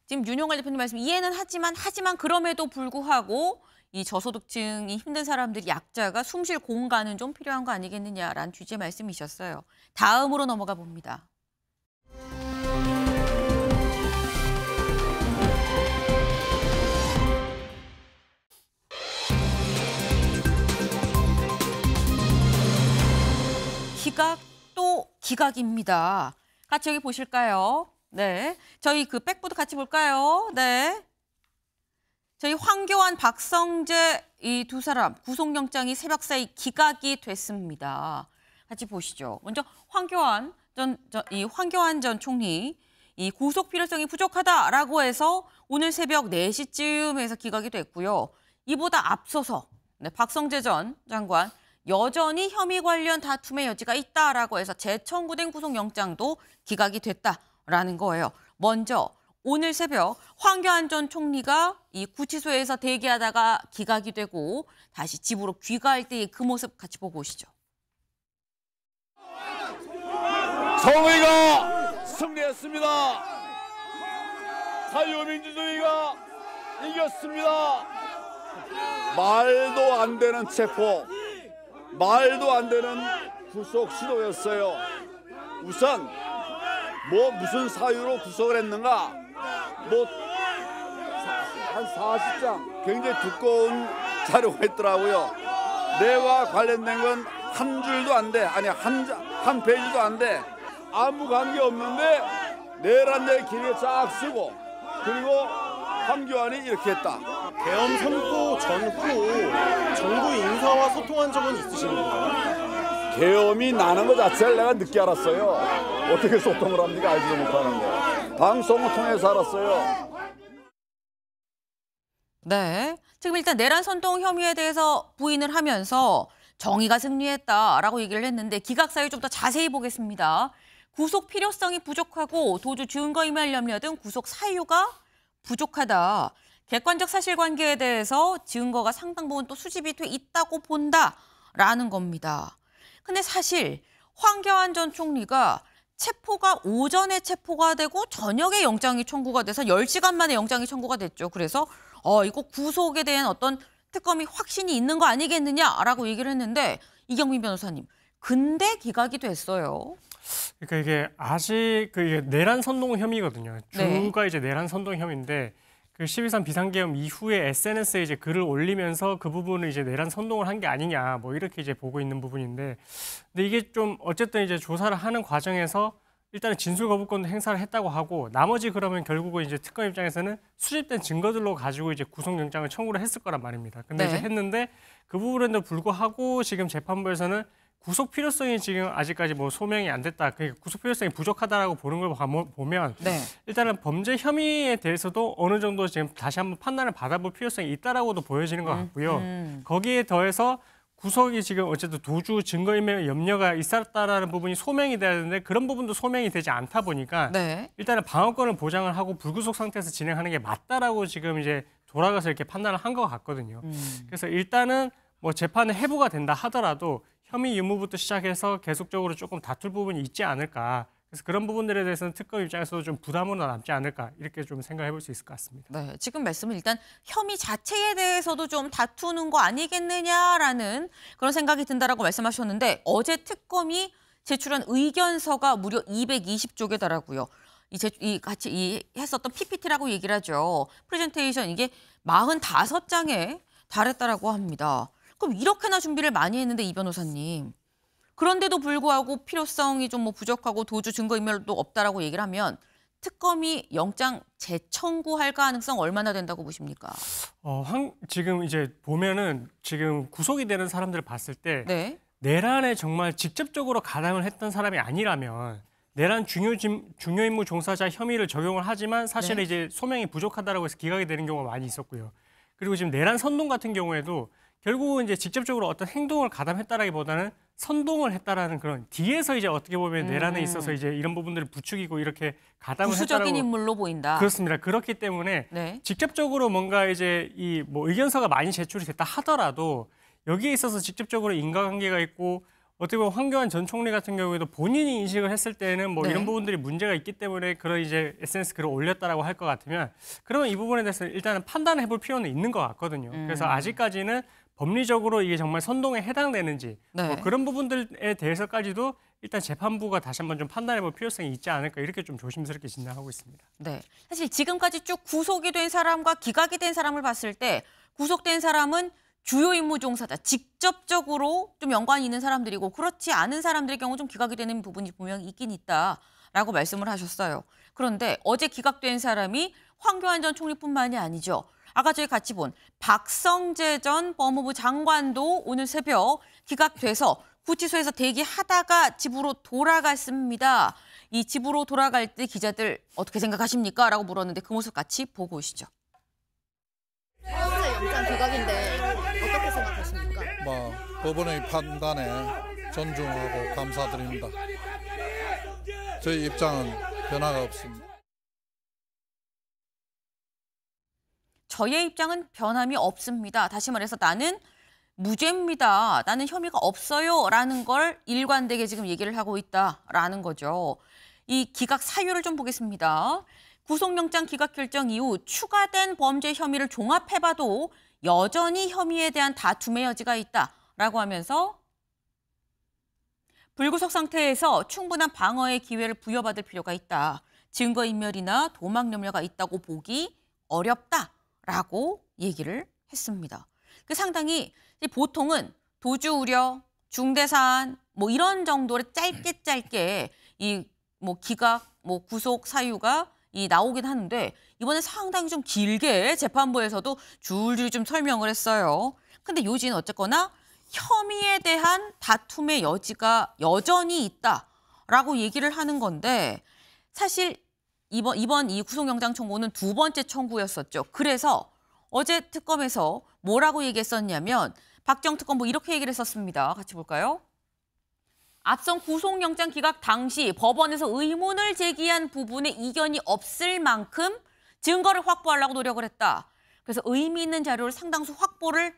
지금 윤용관 대표님 말씀 이해는 하지만 그럼에도 불구하고 이 저소득층이 힘든 사람들이 약자가 숨 쉴 공간은 좀 필요한 거 아니겠느냐라는 취지의 말씀이셨어요. 다음으로 넘어가 봅니다. 기각 또 기각입니다. 같이 여기 보실까요? 네. 저희 그 백보드 같이 볼까요? 네. 저희 황교안, 박성재 이 두 사람 구속영장이 새벽 사이 기각이 됐습니다. 같이 보시죠. 먼저 황교안 전 총리 이 구속 필요성이 부족하다라고 해서 오늘 새벽 4시쯤에서 기각이 됐고요. 이보다 앞서서 박성재 전 장관 여전히 혐의 관련 다툼의 여지가 있다라고 해서 재청구된 구속영장도 기각이 됐다라는 거예요. 먼저 오늘 새벽 황교안 전 총리가 이 구치소에서 대기하다가 기각이 되고 다시 집으로 귀가할 때의 그 모습 같이 보고 오시죠. 정의가 승리했습니다. 자유민주주의가 이겼습니다. 말도 안 되는 체포, 말도 안 되는 구속 시도였어요. 우선 무슨 사유로 구속을 했는가? 한 40장 굉장히 두꺼운 자료가 있더라고요. 내와 관련된 건 한 줄도 안 돼. 아니 한 페이지도 안 돼. 아무 관계 없는데 내란의 길에 쫙 쓰고 그리고 황교안이 이렇게 했다. 계엄 선포 전후 정부 인사와 소통한 적은 있으십니까? 계엄이 나는 것 자체를 내가 늦게 알았어요. 어떻게 소통을 합니까? 알지도 못하는데. 방송을 통해서 알았어요. 네. 지금 일단 내란 선동 혐의에 대해서 부인을 하면서 정의가 승리했다라고 얘기를 했는데 기각 사유 좀 더 자세히 보겠습니다. 구속 필요성이 부족하고 도주 증거인멸 염려 등 구속 사유가 부족하다. 객관적 사실관계에 대해서 증거가 상당 부분 또 수집이 돼 있다고 본다라는 겁니다. 근데 사실 황교안 전 총리가 체포가 오전에 체포가 되고 저녁에 영장이 청구가 돼서 10시간 만에 영장이 청구가 됐죠. 그래서 이거 구속에 대한 어떤 특검이 확신이 있는 거 아니겠느냐라고 얘기를 했는데 이경민 변호사님, 근데 기각이 됐어요. 그러니까 이게 아직 이게 내란 선동 혐의거든요. 네. 주가 이제 내란 선동 혐의인데 그 12.3 비상계엄 이후에 SNS에 이제 글을 올리면서 그 부분을 이제 내란 선동을 한 게 아니냐 뭐 이렇게 이제 보고 있는 부분인데, 근데 이게 좀 어쨌든 이제 조사를 하는 과정에서 일단은 진술 거부권도 행사를 했다고 하고 나머지 그러면 결국은 이제 특검 입장에서는 수집된 증거들로 가지고 이제 구속영장을 청구를 했을 거란 말입니다. 근데 네. 이제 했는데 그 부분에도 불구하고 지금 재판부에서는 구속 필요성이 지금 아직까지 뭐 소명이 안 됐다. 그러니까 구속 필요성이 부족하다라고 보는 걸 보면 네. 일단은 범죄 혐의에 대해서도 어느 정도 지금 다시 한번 판단을 받아볼 필요성이 있다라고도 보여지는 것 같고요. 거기에 더해서 구속이 지금 어쨌든 도주 증거인멸 염려가 있었다라는 부분이 소명이 돼야 되는데 그런 부분도 소명이 되지 않다 보니까 네. 일단은 방어권을 보장을 하고 불구속 상태에서 진행하는 게 맞다라고 지금 이제 돌아가서 이렇게 판단을 한 것 같거든요. 그래서 일단은 뭐 재판의 해부가 된다 하더라도 혐의 유무부터 시작해서 계속적으로 조금 다툴 부분이 있지 않을까. 그래서 그런 부분들에 대해서는 특검 입장에서도 좀 부담으로 남지 않을까 이렇게 좀 생각해 볼 수 있을 것 같습니다. 네, 지금 말씀은 일단 혐의 자체에 대해서도 좀 다투는 거 아니겠느냐라는 그런 생각이 든다라고 말씀하셨는데 어제 특검이 제출한 의견서가 무려 220쪽에 달하고요. 같이 했었던 PPT라고 얘기를 하죠. 프레젠테이션 이게 45장에 달했다라고 합니다. 그럼 이렇게나 준비를 많이 했는데 이 변호사님. 그런데도 불구하고 필요성이 좀 뭐 부족하고 도주 증거인멸도 없다라고 얘기를 하면 특검이 영장 재청구할 가능성 얼마나 된다고 보십니까? 지금 이제 보면은 지금 구속이 되는 사람들을 봤을 때 네. 내란에 정말 직접적으로 가담을 했던 사람이 아니라면 내란 중요 임무 종사자 혐의를 적용을 하지만 사실은 네. 이제 소명이 부족하다라고 해서 기각이 되는 경우가 많이 있었고요. 그리고 지금 내란 선동 같은 경우에도 결국은 이제 직접적으로 어떤 행동을 가담했다라기보다는 선동을 했다라는 그런 뒤에서 이제 어떻게 보면 내란에 있어서 이제 이런 부분들을 부추기고 이렇게 가담을 부수적인 했다라고 인물로 보인다. 그렇습니다. 그렇기 때문에 네. 직접적으로 뭔가 이제 이 뭐 의견서가 많이 제출이 됐다 하더라도 여기에 있어서 직접적으로 인과관계가 있고 어떻게 보면 황교안 전 총리 같은 경우에도 본인이 인식을 했을 때는 뭐 네. 이런 부분들이 문제가 있기 때문에 그런 이제 SNS 글을 올렸다라고 할 것 같으면 그러면 이 부분에 대해서 일단은 판단해 볼 필요는 있는 것 같거든요. 그래서 아직까지는 법리적으로 이게 정말 선동에 해당되는지 네. 뭐 그런 부분들에 대해서까지도 일단 재판부가 다시 한번 좀 판단해 볼 필요성이 있지 않을까 이렇게 좀 조심스럽게 진단하고 있습니다. 네. 사실 지금까지 쭉 구속이 된 사람과 기각이 된 사람을 봤을 때 구속된 사람은 주요 임무 종사자, 직접적으로 좀 연관이 있는 사람들이고 그렇지 않은 사람들의 경우 좀 기각이 되는 부분이 분명히 있긴 있다라고 말씀을 하셨어요. 그런데 어제 기각된 사람이 황교안 전 총리뿐만이 아니죠. 아까 저희 같이 본 박성재 전 법무부 장관도 오늘 새벽 기각돼서 구치소에서 대기하다가 집으로 돌아갔습니다. 이 집으로 돌아갈 때 기자들 어떻게 생각하십니까? 라고 물었는데 그 모습 같이 보고 오시죠. 현재 영장 기각인데 어떻게 생각하십니까? 법원의 판단에 존중하고 감사드립니다. 저희 입장은 변화가 없습니다. 저의 입장은 변함이 없습니다. 다시 말해서 나는 무죄입니다. 나는 혐의가 없어요. 라는 걸 일관되게 지금 얘기를 하고 있다라는 거죠. 이 기각 사유를 좀 보겠습니다. 구속영장 기각 결정 이후 추가된 범죄 혐의를 종합해봐도 여전히 혐의에 대한 다툼의 여지가 있다라고 하면서 불구속 상태에서 충분한 방어의 기회를 부여받을 필요가 있다. 증거인멸이나 도망 염려가 있다고 보기 어렵다라고 얘기를 했습니다. 상당히 보통은 도주 우려, 중대 사안 뭐 이런 정도로 짧게 이 뭐 기각, 뭐 구속 사유가 나오긴 하는데 이번에 상당히 좀 길게 재판부에서도 줄줄이 좀 설명을 했어요. 근데 요지는 어쨌거나 혐의에 대한 다툼의 여지가 여전히 있다라고 얘기를 하는 건데 사실 이번 이 구속영장 청구는 두 번째 청구였었죠. 그래서 어제 특검에서 뭐라고 얘기했었냐면 박정 특검부 이렇게 얘기를 했었습니다. 같이 볼까요? 앞선 구속영장 기각 당시 법원에서 의문을 제기한 부분에 이견이 없을 만큼 증거를 확보하려고 노력을 했다. 그래서 의미 있는 자료를 상당수 확보를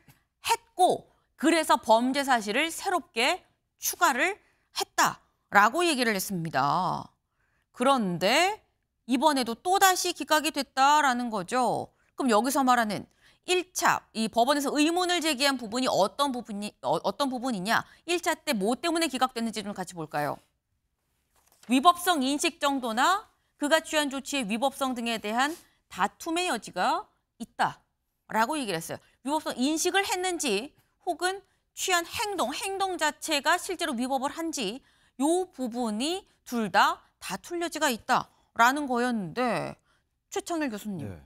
했고 그래서 범죄 사실을 새롭게 추가를 했다라고 얘기를 했습니다. 그런데 이번에도 또다시 기각이 됐다라는 거죠. 그럼 여기서 말하는 1차, 이 법원에서 의문을 제기한 부분이 어떤 부분이냐? 1차 때 뭐 때문에 기각됐는지 좀 같이 볼까요? 위법성 인식 정도나 그가 취한 조치의 위법성 등에 대한 다툼의 여지가 있다라고 얘기를 했어요. 위법성 인식을 했는지 혹은 취한 행동 자체가 실제로 위법을 한지 이 부분이 둘 다 다툴 여지가 있다라는 거였는데 최창렬 교수님. 네.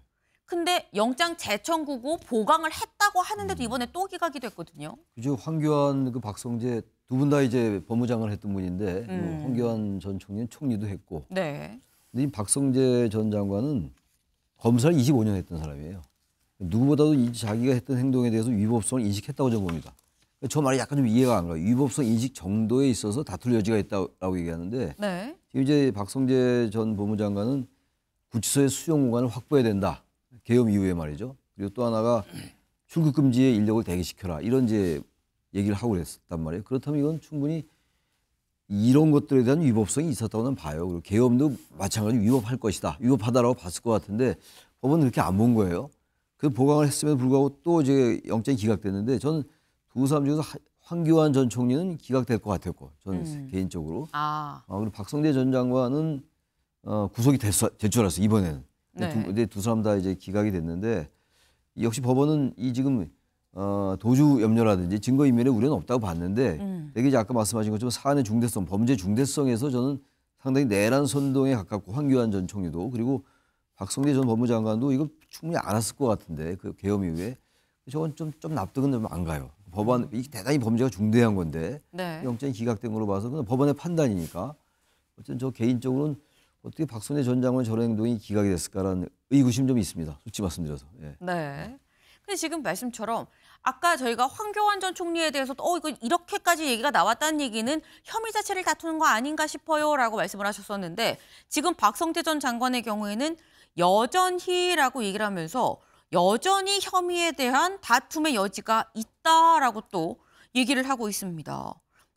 근데 영장 재청구고 보강을 했다고 하는데도 이번에 또 기각이 됐거든요. 그죠. 황교안, 박성재 두 분 다 이제 법무장관을 했던 분인데 황교안 전 총리는 총리도 했고. 네. 근데 이 박성재 전 장관은 검사를 25년 했던 사람이에요. 누구보다도 자기가 했던 행동에 대해서 위법성을 인식했다고 저는 봅니다. 저 말이 약간 좀 이해가 안 가요. 위법성 인식 정도에 있어서 다툴 여지가 있다라고 얘기하는데 네. 지금 이제 박성재 전 법무장관은 구치소의 수용 공간을 확보해야 된다. 계엄 이후에 말이죠. 그리고 또 하나가 출국 금지에 인력을 대기시켜라. 이런 이제 얘기를 하고 그랬단 말이에요. 그렇다면 이건 충분히 이런 것들에 대한 위법성이 있었다고는 봐요. 그리고 계엄도 마찬가지로 위법할 것이다. 위법하다라고 봤을 것 같은데 법원은 그렇게 안 본 거예요. 그 보강을 했음에도 불구하고 또 이제 영장이 기각됐는데 저는 두 사람 중에서 황교안 전 총리는 기각될 것 같았고 저는 개인적으로. 그리고 박성재 전 장관은 구속이 될 줄 알았어요. 이번에는. 네. 두 사람 다 이제 기각이 됐는데 역시 법원은 이 지금 도주 염려라든지 증거인멸의 우려는 없다고 봤는데 되게 이제 아까 말씀하신 것처럼 사안의 중대성, 범죄 중대성에서 저는 상당히 내란 선동에 가깝고 황교안 전 총리도 그리고 박성재 전 법무장관도 이거 충분히 알았을 것 같은데 그 계엄 이후에 저건 좀 납득은 좀 안 가요. 법안 이게 대단히 범죄가 중대한 건데 네. 영장이 기각된 걸로 봐서 그냥 법원의 판단이니까 어쨌든 저 개인적으로는 어떻게 박성재 전 장관 저런 행동이 기각이 됐을까라는 의구심 좀 있습니다. 솔직히 말씀드려서. 예. 네. 근데 지금 말씀처럼 아까 저희가 황교안 전 총리에 대해서도 이거 이렇게까지 얘기가 나왔다는 얘기는 혐의 자체를 다투는 거 아닌가 싶어요라고 말씀을 하셨었는데 지금 박성재 전 장관의 경우에는 여전히라고 얘기를 하면서 여전히 혐의에 대한 다툼의 여지가 있다라고 또 얘기를 하고 있습니다.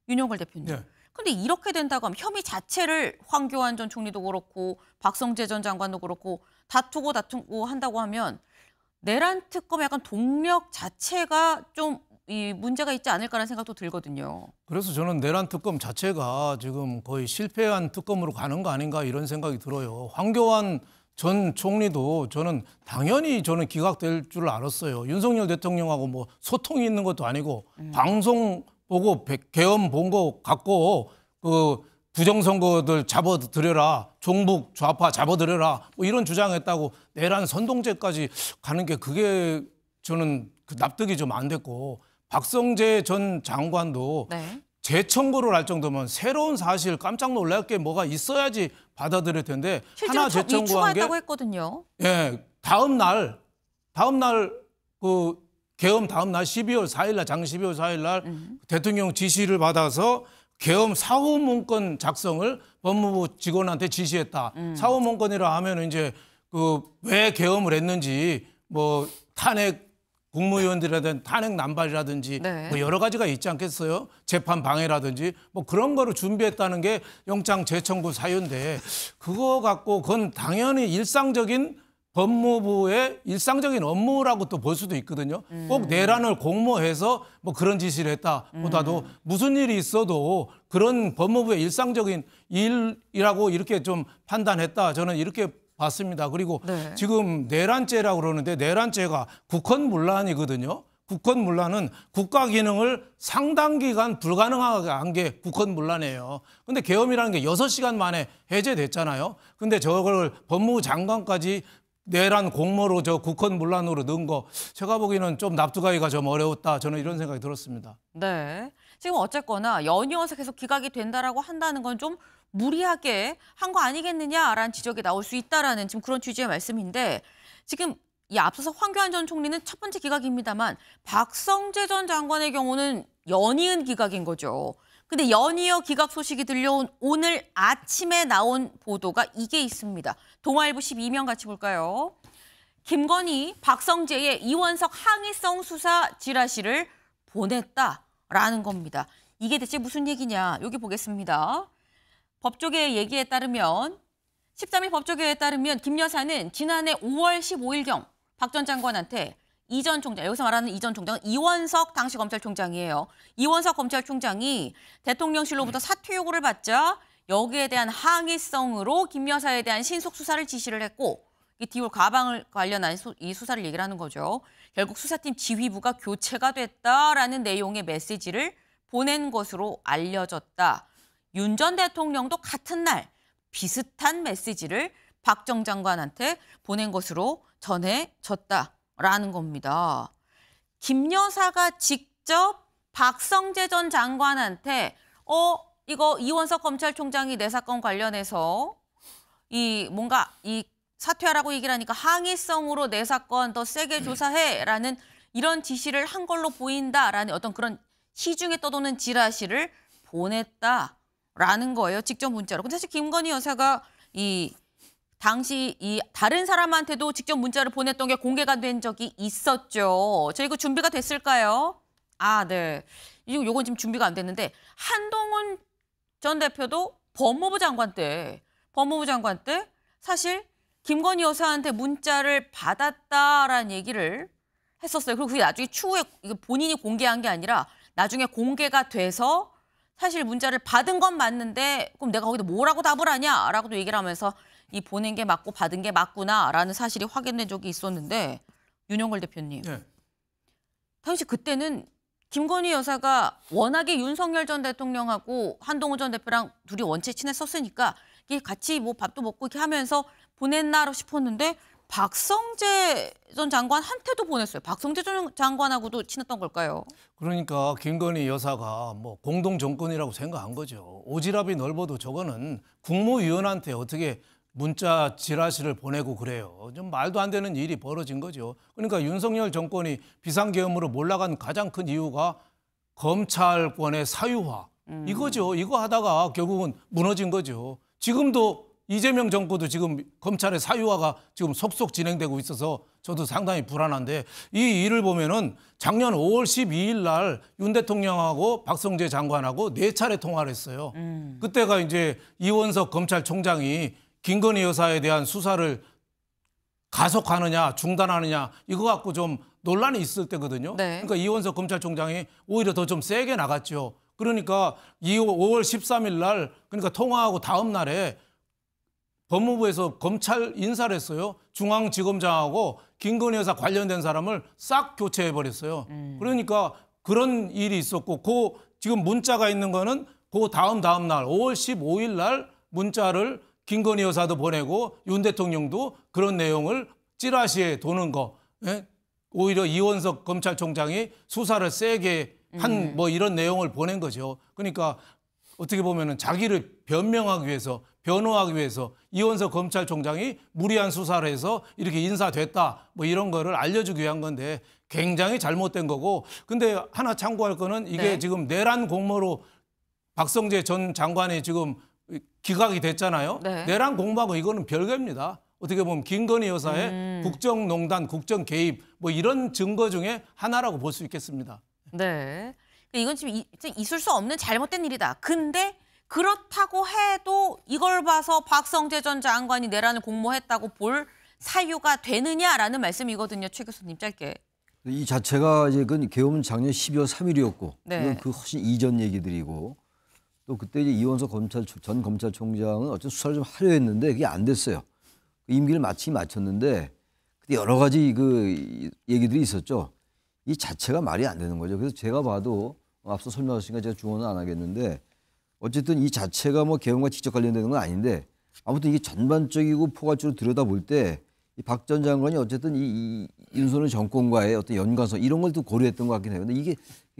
윤영걸 대표님. 네. 근데 이렇게 된다고 하면 혐의 자체를 황교안 전 총리도 그렇고 박성재 전 장관도 그렇고 다투고 한다고 하면 내란 특검의 약간 동력 자체가 좀 이 문제가 있지 않을까라는 생각도 들거든요. 그래서 저는 내란 특검 자체가 지금 거의 실패한 특검으로 가는 거 아닌가 이런 생각이 들어요. 황교안 전 총리도 저는 당연히 기각될 줄 알았어요. 윤석열 대통령하고 뭐 소통이 있는 것도 아니고 방송 보고 계엄 본 거 갖고 그 부정선거들 잡아들여라. 종북 좌파 잡아들여라. 뭐 이런 주장했다고 내란 선동죄까지 가는 게 그게 저는 납득이 좀 안 됐고 박성재 전 장관도 네. 재청구를 할 정도면 새로운 사실 깜짝 놀랄 게 뭐가 있어야지 받아들일 텐데 실제로 하나 재청구한 게 추가했다고 했거든요. 예, 다음 날 그 계엄 다음 날 12월 4일 날 장 12월 4일 날 대통령 지시를 받아서 계엄 사후 문건 작성을 법무부 직원한테 지시했다. 사후 문건이라 하면 이제 그 왜 계엄을 했는지 뭐 탄핵 국무위원들이라든지 탄핵 남발이라든지 네. 뭐 여러 가지가 있지 않겠어요? 재판 방해라든지 뭐 그런 거를 준비했다는 게 영장 재청구 사유인데 그거 갖고 그건 당연히 일상적인 법무부의 일상적인 업무라고 또 볼 수도 있거든요. 꼭 내란을 공모해서 뭐 그런 지시를 했다보다도 무슨 일이 있어도 그런 법무부의 일상적인 일이라고 이렇게 좀 판단했다. 저는 이렇게 봤습니다. 그리고 네. 지금 내란죄라고 그러는데 내란죄가 국헌문란이거든요. 국헌문란은 국가 기능을 상당 기간 불가능하게 한 게 국헌문란이에요. 근데 계엄이라는 게 6시간 만에 해제됐잖아요. 근데 저걸 법무부 장관까지 내란 공모로 저 국헌문란으로 넣은 거 제가 보기에는 좀 납득하기가 좀 어려웠다. 저는 이런 생각이 들었습니다. 네. 지금 어쨌거나 연이어서 계속 기각이 된다라고 한다는 건 좀 무리하게 한 거 아니겠느냐라는 지적이 나올 수 있다라는 지금 그런 취지의 말씀인데 지금 이 앞서서 황교안 전 총리는 첫 번째 기각입니다만 박성재 전 장관의 경우는 연이은 기각인 거죠. 근데 연이어 기각 소식이 들려온 오늘 아침에 나온 보도가 이게 있습니다. 동아일보 12면 같이 볼까요? 김건희, 박성재의 이원석 항의성 수사 지라시를 보냈다라는 겁니다. 이게 대체 무슨 얘기냐? 여기 보겠습니다. 법조계의 얘기에 따르면 13일 법조계에 따르면 김 여사는 지난해 5월 15일경 박 전 장관한테 이 전 총장, 여기서 말하는 이 전 총장은 이원석 당시 검찰총장이에요. 이원석 검찰총장이 대통령실로부터 사퇴 요구를 받자 여기에 대한 항의성으로 김 여사에 대한 신속 수사를 지시를 했고 이 디올 가방을 관련한 이 수사를 얘기를 하는 거죠. 결국 수사팀 지휘부가 교체가 됐다라는 내용의 메시지를 보낸 것으로 알려졌다. 윤 전 대통령도 같은 날 비슷한 메시지를 박 전 장관한테 보낸 것으로 전해졌다라는 겁니다. 김 여사가 직접 박성재 전 장관한테 이거 이원석 검찰총장이 내 사건 관련해서 뭔가 사퇴하라고 얘기를 하니까 항의성으로 내 사건 더 세게 조사해라는 이런 지시를 한 걸로 보인다라는 어떤 그런 시중에 떠도는 지라시를 보냈다라는 거예요. 직접 문자로. 근데 사실 김건희 여사가 당시 다른 사람한테도 직접 문자를 보냈던 게 공개가 된 적이 있었죠. 저 이거 준비가 됐을까요? 아, 네. 요건 지금 준비가 안 됐는데 한동훈 전 대표도 법무부 장관 때 사실 김건희 여사한테 문자를 받았다라는 얘기를 했었어요. 그리고 그게 나중에 추후에 본인이 공개한 게 아니라 나중에 공개가 돼서 사실 문자를 받은 건 맞는데 그럼 내가 거기다 뭐라고 답을 하냐라고도 얘기를 하면서 이 보낸 게 맞고 받은 게 맞구나라는 사실이 확인된 적이 있었는데 윤영걸 대표님. 네. 당시 그때는 김건희 여사가 워낙에 윤석열 전 대통령하고 한동훈 전 대표랑 둘이 원체 친했었으니까 이게 같이 뭐 밥도 먹고 이렇게 하면서 보냈나 싶었는데 박성재 전 장관한테도 보냈어요. 박성재 전 장관하고도 친했던 걸까요? 그러니까 김건희 여사가 뭐 공동 정권이라고 생각한 거죠. 오지랖이 넓어도 저거는 국무위원한테 어떻게 문자 지라시를 보내고 그래요. 좀 말도 안 되는 일이 벌어진 거죠. 그러니까 윤석열 정권이 비상계엄으로 몰락한 가장 큰 이유가 검찰권의 사유화. 이거죠. 이거 하다가 결국은 무너진 거죠. 지금도 이재명 정부도 지금 검찰의 사유화가 지금 속속 진행되고 있어서 저도 상당히 불안한데 이 일을 보면은 작년 5월 12일 날 윤 대통령하고 박성재 장관하고 4차례 통화를 했어요. 그때가 이제 이원석 검찰총장이 김건희 여사에 대한 수사를 가속하느냐 중단하느냐 이거 갖고 좀 논란이 있을 때거든요. 네. 그러니까 이원석 검찰총장이 오히려 더 좀 세게 나갔죠. 그러니까 5월 13일 날 그러니까 통화하고 다음 날에 법무부에서 검찰 인사를 했어요. 중앙지검장하고 김건희 여사 관련된 사람을 싹 교체해버렸어요. 그러니까 그런 일이 있었고 지금 문자가 있는 거는 그 다음 날 5월 15일 날 문자를 김건희 여사도 보내고 윤 대통령도 그런 내용을 찌라시에 도는 거. 예? 오히려 이원석 검찰총장이 수사를 세게 한 뭐 이런 내용을 보낸 거죠. 그러니까 어떻게 보면은 자기를 변명하기 위해서 변호하기 위해서 이원석 검찰총장이 무리한 수사를 해서 이렇게 인사됐다 뭐 이런 거를 알려주기 위한 건데 굉장히 잘못된 거고 근데 하나 참고할 거는 이게 네. 지금 내란 공모로 박성재 전 장관이 지금 기각이 됐잖아요. 네. 내란 공모하고 이거는 별개입니다. 어떻게 보면 김건희 여사의 국정농단, 국정 개입 뭐 이런 증거 중에 하나라고 볼 수 있겠습니다. 네. 이건 지금 있을 수 없는 잘못된 일이다. 근데 그렇다고 해도 이걸 봐서 박성재 전 장관이 내란을 공모했다고 볼 사유가 되느냐라는 말씀이거든요. 최 교수님 짧게. 이 자체가 이제 그 계엄은 작년 12월 3일이었고 네. 이건 그 훨씬 이전 얘기들이고 또 그때 이제 이원석 전 검찰총장은 어쨌든 수사를 좀 하려 했는데 그게 안 됐어요. 임기를 마쳤는데 그때 여러 가지 그 얘기들이 있었죠. 이 자체가 말이 안 되는 거죠. 그래서 제가 봐도 앞서 설명하셨으니까 제가 중언은 안 하겠는데 어쨌든 이 자체가 뭐 계엄과 직접 관련되는 건 아닌데 아무튼 이게 전반적이고 포괄적으로 들여다볼 때 이 박 전 장관이 어쨌든 이 윤석열 정권과의 어떤 연관성 이런 걸 또 고려했던 것 같긴 해요. 근데 이게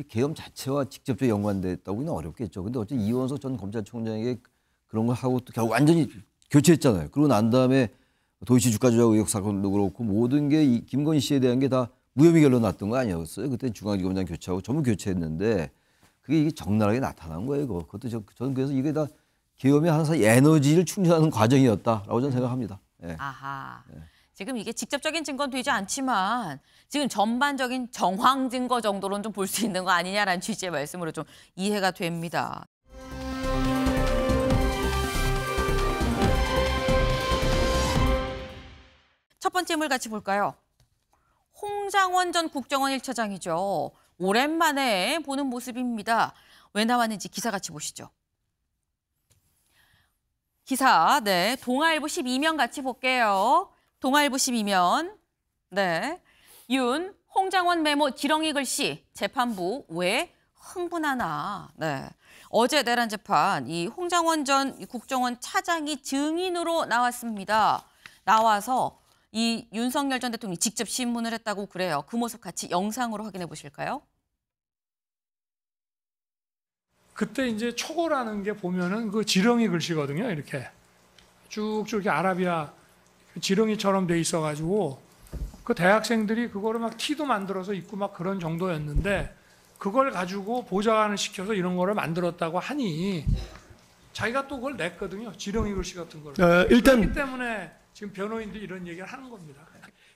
계엄 자체와 직접적으로 연관됐다고는 어렵겠죠. 근데 어쨌든 이원석 전 검찰총장에게 그런 걸 하고 또 결국 완전히 교체했잖아요. 그러고 난 다음에 도이치 주가 조작 의혹 사건도 그렇고 모든 게 이 김건희 씨에 대한 게 다 무혐의 결론 났던 거 아니었어요? 그때 중앙지검장 교체하고 전부 교체했는데 그게 이게 적나라하게 나타난 거예요. 그것도 저는 그래서 이게 다 계엄의 항상 에너지를 충전하는 과정이었다라고 저는 생각합니다. 네. 아하. 네. 지금 이게 직접적인 증거는 되지 않지만 지금 전반적인 정황 증거 정도로는 좀 볼 수 있는 거 아니냐라는 취지의 말씀으로 좀 이해가 됩니다. 첫 번째 인물 같이 볼까요? 홍장원 전 국정원 1차장이죠. 오랜만에 보는 모습입니다. 왜 나왔는지 기사 같이 보시죠. 기사, 네, 동아일보 12면 같이 볼게요. 동아일보 12면, 네, 홍장원 메모 지렁이 글씨 재판부 왜 흥분하나. 네, 어제 내란 재판 이 홍장원 전 국정원 차장이 증인으로 나왔습니다. 나와서 이 윤석열 전 대통령이 직접 신문을 했다고 그래요. 그 모습 같이 영상으로 확인해 보실까요? 그때 이제 초고라는 게 보면은 그 지렁이 글씨거든요. 이렇게 쭉쭉 이렇게 아라비아 지렁이처럼 돼 있어가지고 그 대학생들이 그거를 막 티도 만들어서 입고 막 그런 정도였는데 그걸 가지고 보좌관을 시켜서 이런 거를 만들었다고 하니 자기가 또 그걸 냈거든요. 지렁이 글씨 같은 걸. 일단 그렇기 때문에 지금 변호인들이 이런 얘기를 하는 겁니다.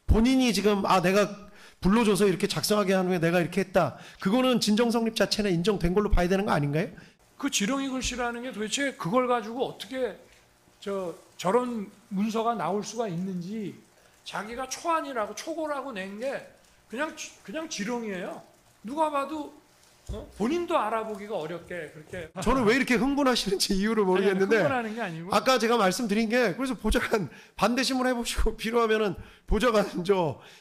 본인이 지금 내가 불러줘서 이렇게 작성하게 한 후에 내가 이렇게 했다. 그거는 진정성립 자체는 인정된 걸로 봐야 되는 거 아닌가요? 그 지렁이 글씨라는 게 도대체 그걸 가지고 어떻게 저런 문서가 나올 수가 있는지 자기가 초안이라고 초고라고 낸 게 그냥 지렁이에요. 누가 봐도 본인도 알아보기가 어렵게 그렇게. 저는 왜 이렇게 흥분하시는지 이유를 모르겠는데 흥분하는 게 아니고 아까 제가 말씀드린 게 그래서 보좌관 반대신문 해보시고 필요하면은 보좌관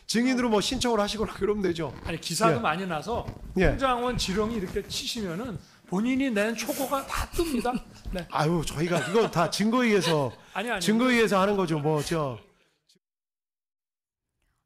증인으로 뭐 신청을 하시거나 그러면 되죠. 아니 기사도 예. 많이 나서 예. 홍장원 지렁이 이렇게 치시면은 본인이 낸 초고가 다 뜹니다. 네. 아유 저희가 이거 다 증거에 의해서 아니. 증거에 의해서 하는 거죠.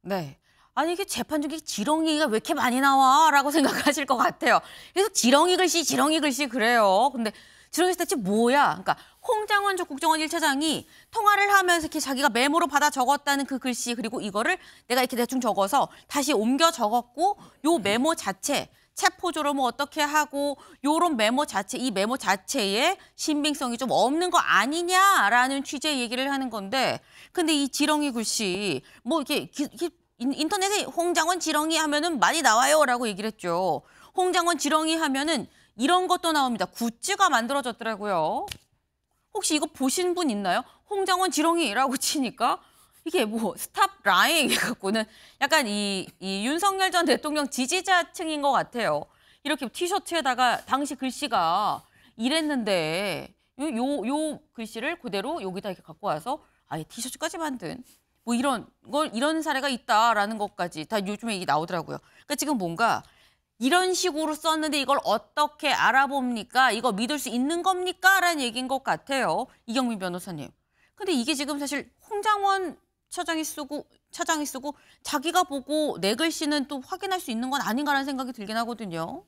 네. 아니 이게 재판 중에 지렁이가 왜 이렇게 많이 나와라고 생각하실 것 같아요. 계속 지렁이 글씨 그래요. 근데 지렁이 글씨 대체 뭐야? 그러니까 홍장원 전 국정원 1차장이 통화를 하면서 이렇게 자기가 메모로 받아 적었다는 그 글씨 그리고 이거를 내가 이렇게 대충 적어서 다시 옮겨 적었고 요 메모 자체 체포조로 뭐 어떻게 하고 요런 메모 자체 이 메모 자체에 신빙성이 좀 없는 거 아니냐라는 취지의 얘기를 하는 건데 근데 이 지렁이 글씨 뭐 이렇게 인터넷에 홍장원 지렁이 하면은 많이 나와요라고 얘기를 했죠. 홍장원 지렁이 하면은 이런 것도 나옵니다. 굿즈가 만들어졌더라고요. 혹시 이거 보신 분 있나요? 홍장원 지렁이라고 치니까 이게 뭐 스탑 라인 갖고는 약간 이 윤석열 전 대통령 지지자층인 것 같아요. 이렇게 티셔츠에다가 당시 글씨가 이랬는데 요 글씨를 그대로 여기다 이렇게 갖고 와서 아예 티셔츠까지 만든 뭐 이런 사례가 있다라는 것까지 다 요즘에 이게 나오더라고요. 그러니까 지금 뭔가 이런 식으로 썼는데 이걸 어떻게 알아봅니까? 이거 믿을 수 있는 겁니까? 라는 얘기인 것 같아요. 이경민 변호사님. 근데 이게 지금 사실 홍장원 차장이 쓰고 자기가 보고 내 글씨는 또 확인할 수 있는 건 아닌가라는 생각이 들긴 하거든요.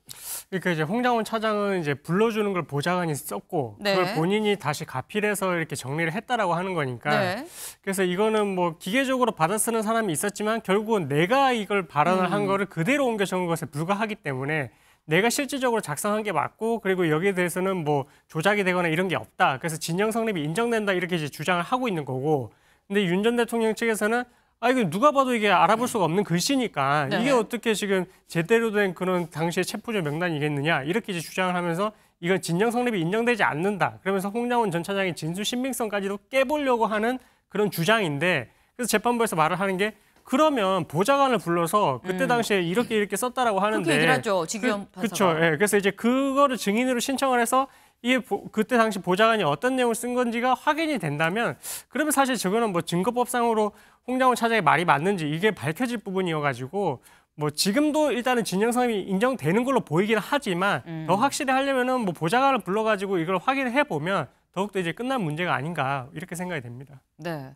그러니까 이제 홍장원 차장은 이제 불러주는 걸 보좌관이 썼고 네. 그걸 본인이 다시 가필해서 이렇게 정리를 했다라고 하는 거니까. 네. 그래서 이거는 뭐 기계적으로 받아 쓰는 사람이 있었지만 결국은 내가 이걸 발언을 한 거를 그대로 옮겨 적은 것에 불과하기 때문에 내가 실질적으로 작성한 게 맞고 그리고 여기에 대해서는 뭐 조작이 되거나 이런 게 없다. 그래서 진정 성립이 인정된다 이렇게 이제 주장을 하고 있는 거고. 근데 윤 전 대통령 측에서는 이거 누가 봐도 이게 알아볼 수가 없는 글씨니까 네. 이게 어떻게 지금 제대로 된 그런 당시의 체포조 명단이겠느냐 이렇게 이제 주장을 하면서 이건 진정 성립이 인정되지 않는다. 그러면서 홍장원 전 차장의 진술 신빙성까지도 깨보려고 하는 그런 주장인데 그래서 재판부에서 말을 하는 게 그러면 보좌관을 불러서 그때 당시에 이렇게 썼다라고 하는데 그렇게 얘기를 하죠. 지금 그렇죠. 예. 그래서 이제 그거를 증인으로 신청을 해서 이게 그때 당시 보좌관이 어떤 내용을 쓴 건지가 확인이 된다면 그러면 사실 저거는 뭐 증거법상으로 홍장원 차장의 말이 맞는지 이게 밝혀질 부분이어가지고 뭐 지금도 일단은 진정성이 인정되는 걸로 보이긴 하지만 더 확실히 하려면은 뭐 보좌관을 불러가지고 이걸 확인해 보면 더욱더 이제 끝난 문제가 아닌가 이렇게 생각이 됩니다. 네.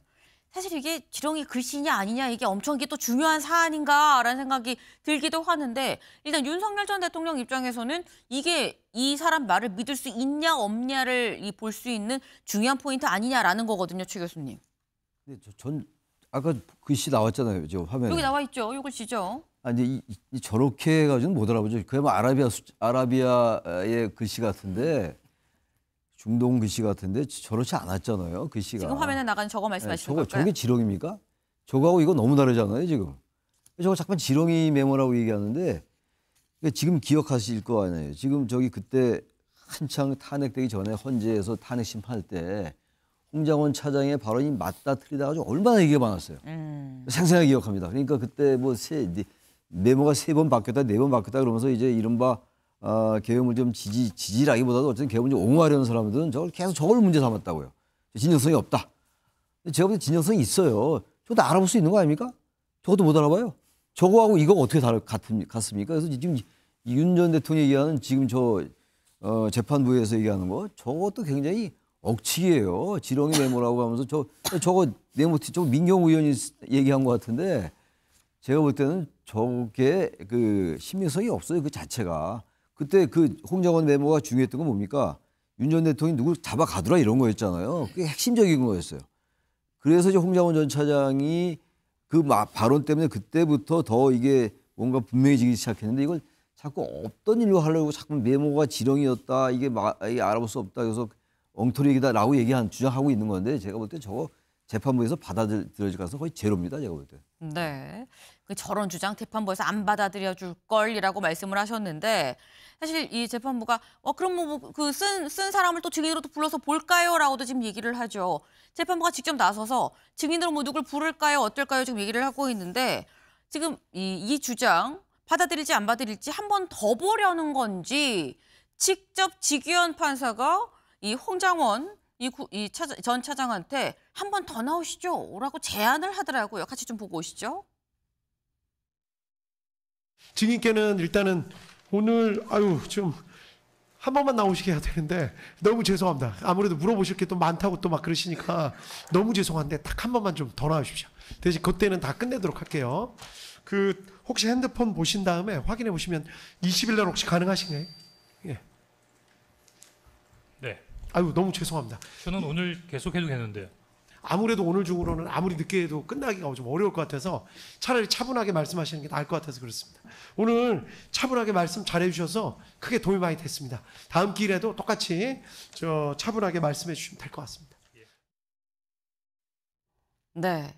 사실 이게 지렁이 글씨냐 아니냐 이게 엄청 이게 또 중요한 사안인가라는 생각이 들기도 하는데 일단 윤석열 전 대통령 입장에서는 이게 이 사람 말을 믿을 수 있냐 없냐를 볼 수 있는 중요한 포인트 아니냐라는 거거든요, 최 교수님. 근데 전 아까 글씨 나왔잖아요, 저 화면에. 여기 나와 있죠, 이 글씨죠. 아니 저렇게 해가지고는 못 알아보죠. 그야말로 아라비아의 글씨 같은데. 중동 글씨 같은데 저렇지 않았잖아요, 글씨가. 지금 화면에 나가는 저거 말씀하시는 걸까요? 저게 지렁이입니까? 저거하고 이거 너무 다르잖아요, 지금. 저거 잠깐 지렁이 메모라고 얘기하는데 지금 기억하실 거 아니에요. 지금 저기 그때 한창 탄핵되기 전에 헌재에서 탄핵 심판할 때 홍장원 차장의 발언이 맞다 틀리다 가지고 얼마나 얘기가 많았어요. 생생하게 기억합니다. 그러니까 그때 뭐 메모가 3번 바뀌었다, 4번 바뀌었다 그러면서 이제 이른바 계엄을 좀 지지라기보다도 어쨌든 계엄을 좀 옹호하려는 사람들은 저걸 문제 삼았다고요. 진정성이 없다. 제가 볼 때 진정성이 있어요. 저것도 알아볼 수 있는 거 아닙니까? 저것도 못 알아봐요. 저거하고 이거 어떻게 같습니까? 그래서 지금 윤 전 대통령이 얘기하는 지금 재판부에서 얘기하는 거 저것도 굉장히 억측이에요. 지렁이 메모라고 하면서 저거 저거 민경우 의원이 얘기한 것 같은데 제가 볼 때는 저게 신빙성이 없어요. 그 자체가. 그때 그 홍장원 메모가 중요했던 건 뭡니까? 윤 전 대통령이 누굴 잡아가더라 이런 거였잖아요. 그게 핵심적인 거였어요. 그래서 이제 홍장원 전 차장이 그 발언 때문에 그때부터 더 이게 뭔가 분명해지기 시작했는데 이걸 자꾸 없던 일로 하려고 자꾸 메모가 지렁이였다. 이게 알아볼 수 없다. 그래서 엉터리 얘기다라고 주장하고 있는 건데 제가 볼 때 저거 재판부에서 받아들여질 가능성 거의 제로입니다. 제가 볼 때. 네. 그 저런 주장 재판부에서 안 받아들여줄 걸이라고 말씀을 하셨는데 사실 이 재판부가 그럼 뭐 그 쓴 사람을 또 증인으로 또 불러서 볼까요?라고도 지금 얘기를 하죠. 재판부가 직접 나서서 증인으로 뭐 누굴 부를까요? 어떨까요? 지금 얘기를 하고 있는데 지금 이 주장 받아들일지 안 받아들일지 한 번 더 보려는 건지 직접 지규현 판사가 이 홍장원 전 차장한테 한 번 더 나오시죠? 라고 제안을 하더라고요. 같이 좀 보고 오시죠. 증인께는 일단은 오늘 좀 한 번만 나오시게 해야 되는데 너무 죄송합니다. 아무래도 물어보실 게 또 많다고 또 막 그러시니까 너무 죄송한데 딱 한 번만 좀 더 나와주십시오. 대신 그때는 다 끝내도록 할게요. 혹시 핸드폰 보신 다음에 확인해 보시면 20일 날 혹시 가능하신가요? 예. 네. 너무 죄송합니다. 저는 오늘 계속해도 되는데요. 아무래도 오늘 중으로는 아무리 늦게 해도 끝나기가 좀 어려울 것 같아서 차라리 차분하게 말씀하시는 게 나을 것 같아서 그렇습니다. 오늘 차분하게 말씀 잘해 주셔서 크게 도움이 많이 됐습니다. 다음 기일에도 똑같이 차분하게 말씀해 주시면 될 것 같습니다. 네.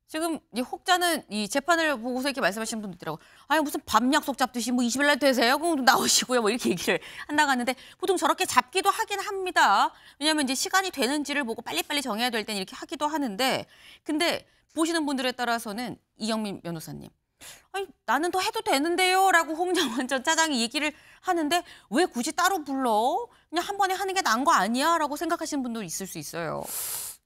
지금 이 혹자는 이 재판을 보고서 이렇게 말씀하시는 분도 있더라고요. 아니 무슨 밤 약속 잡듯이 뭐 20일 날 되세요? 그럼 나오시고요. 뭐 이렇게 얘기를 한다고 하는데 보통 저렇게 잡기도 하긴 합니다. 왜냐하면 이제 시간이 되는지를 보고 빨리빨리 정해야 될 때는 이렇게 하기도 하는데 근데 보시는 분들에 따라서는 이영민 변호사님. 아니 나는 더 해도 되는데요 라고 홍장원 전 차장이 얘기를 하는데 왜 굳이 따로 불러? 그냥 한 번에 하는 게 나은 거 아니야? 라고 생각하시는 분도 있을 수 있어요.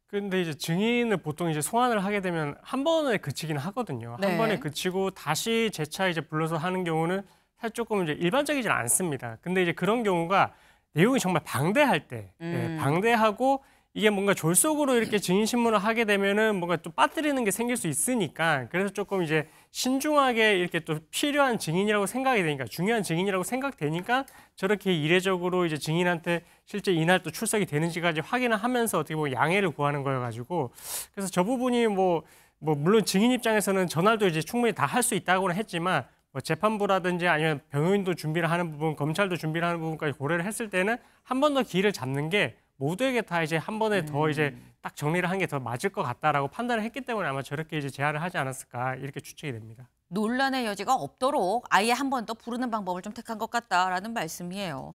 근데 이제 증인을 보통 이제 소환을 하게 되면 한 번에 그치긴 하거든요. 네. 한 번에 그치고 다시 재차 이제 불러서 하는 경우는 사실 조금 이제 일반적이진 않습니다. 근데 이제 그런 경우가 내용이 정말 방대할 때, 방대하고 이게 뭔가 졸속으로 이렇게 증인 신문을 하게 되면은 뭔가 또 빠뜨리는 게 생길 수 있으니까 그래서 조금 이제 신중하게 이렇게 또 필요한 증인이라고 생각이 되니까 중요한 증인이라고 생각되니까 저렇게 이례적으로 이제 증인한테 실제 이날 또 출석이 되는지까지 확인을 하면서 어떻게 보면 양해를 구하는 거여가지고 그래서 저 부분이 뭐 물론 증인 입장에서는 전날도 이제 충분히 다 할 수 있다고는 했지만 뭐 재판부라든지 아니면 변호인도 준비를 하는 부분, 검찰도 준비를 하는 부분까지 고려를 했을 때는 한 번 더 기회를 잡는 게 모두에게 다 이제 한 번에 더 이제 딱 정리를 한 게 더 맞을 것 같다라고 판단을 했기 때문에 아마 저렇게 이제 제안을 하지 않았을까 이렇게 추측이 됩니다. 논란의 여지가 없도록 아예 한 번 더 부르는 방법을 좀 택한 것 같다라는 말씀이에요.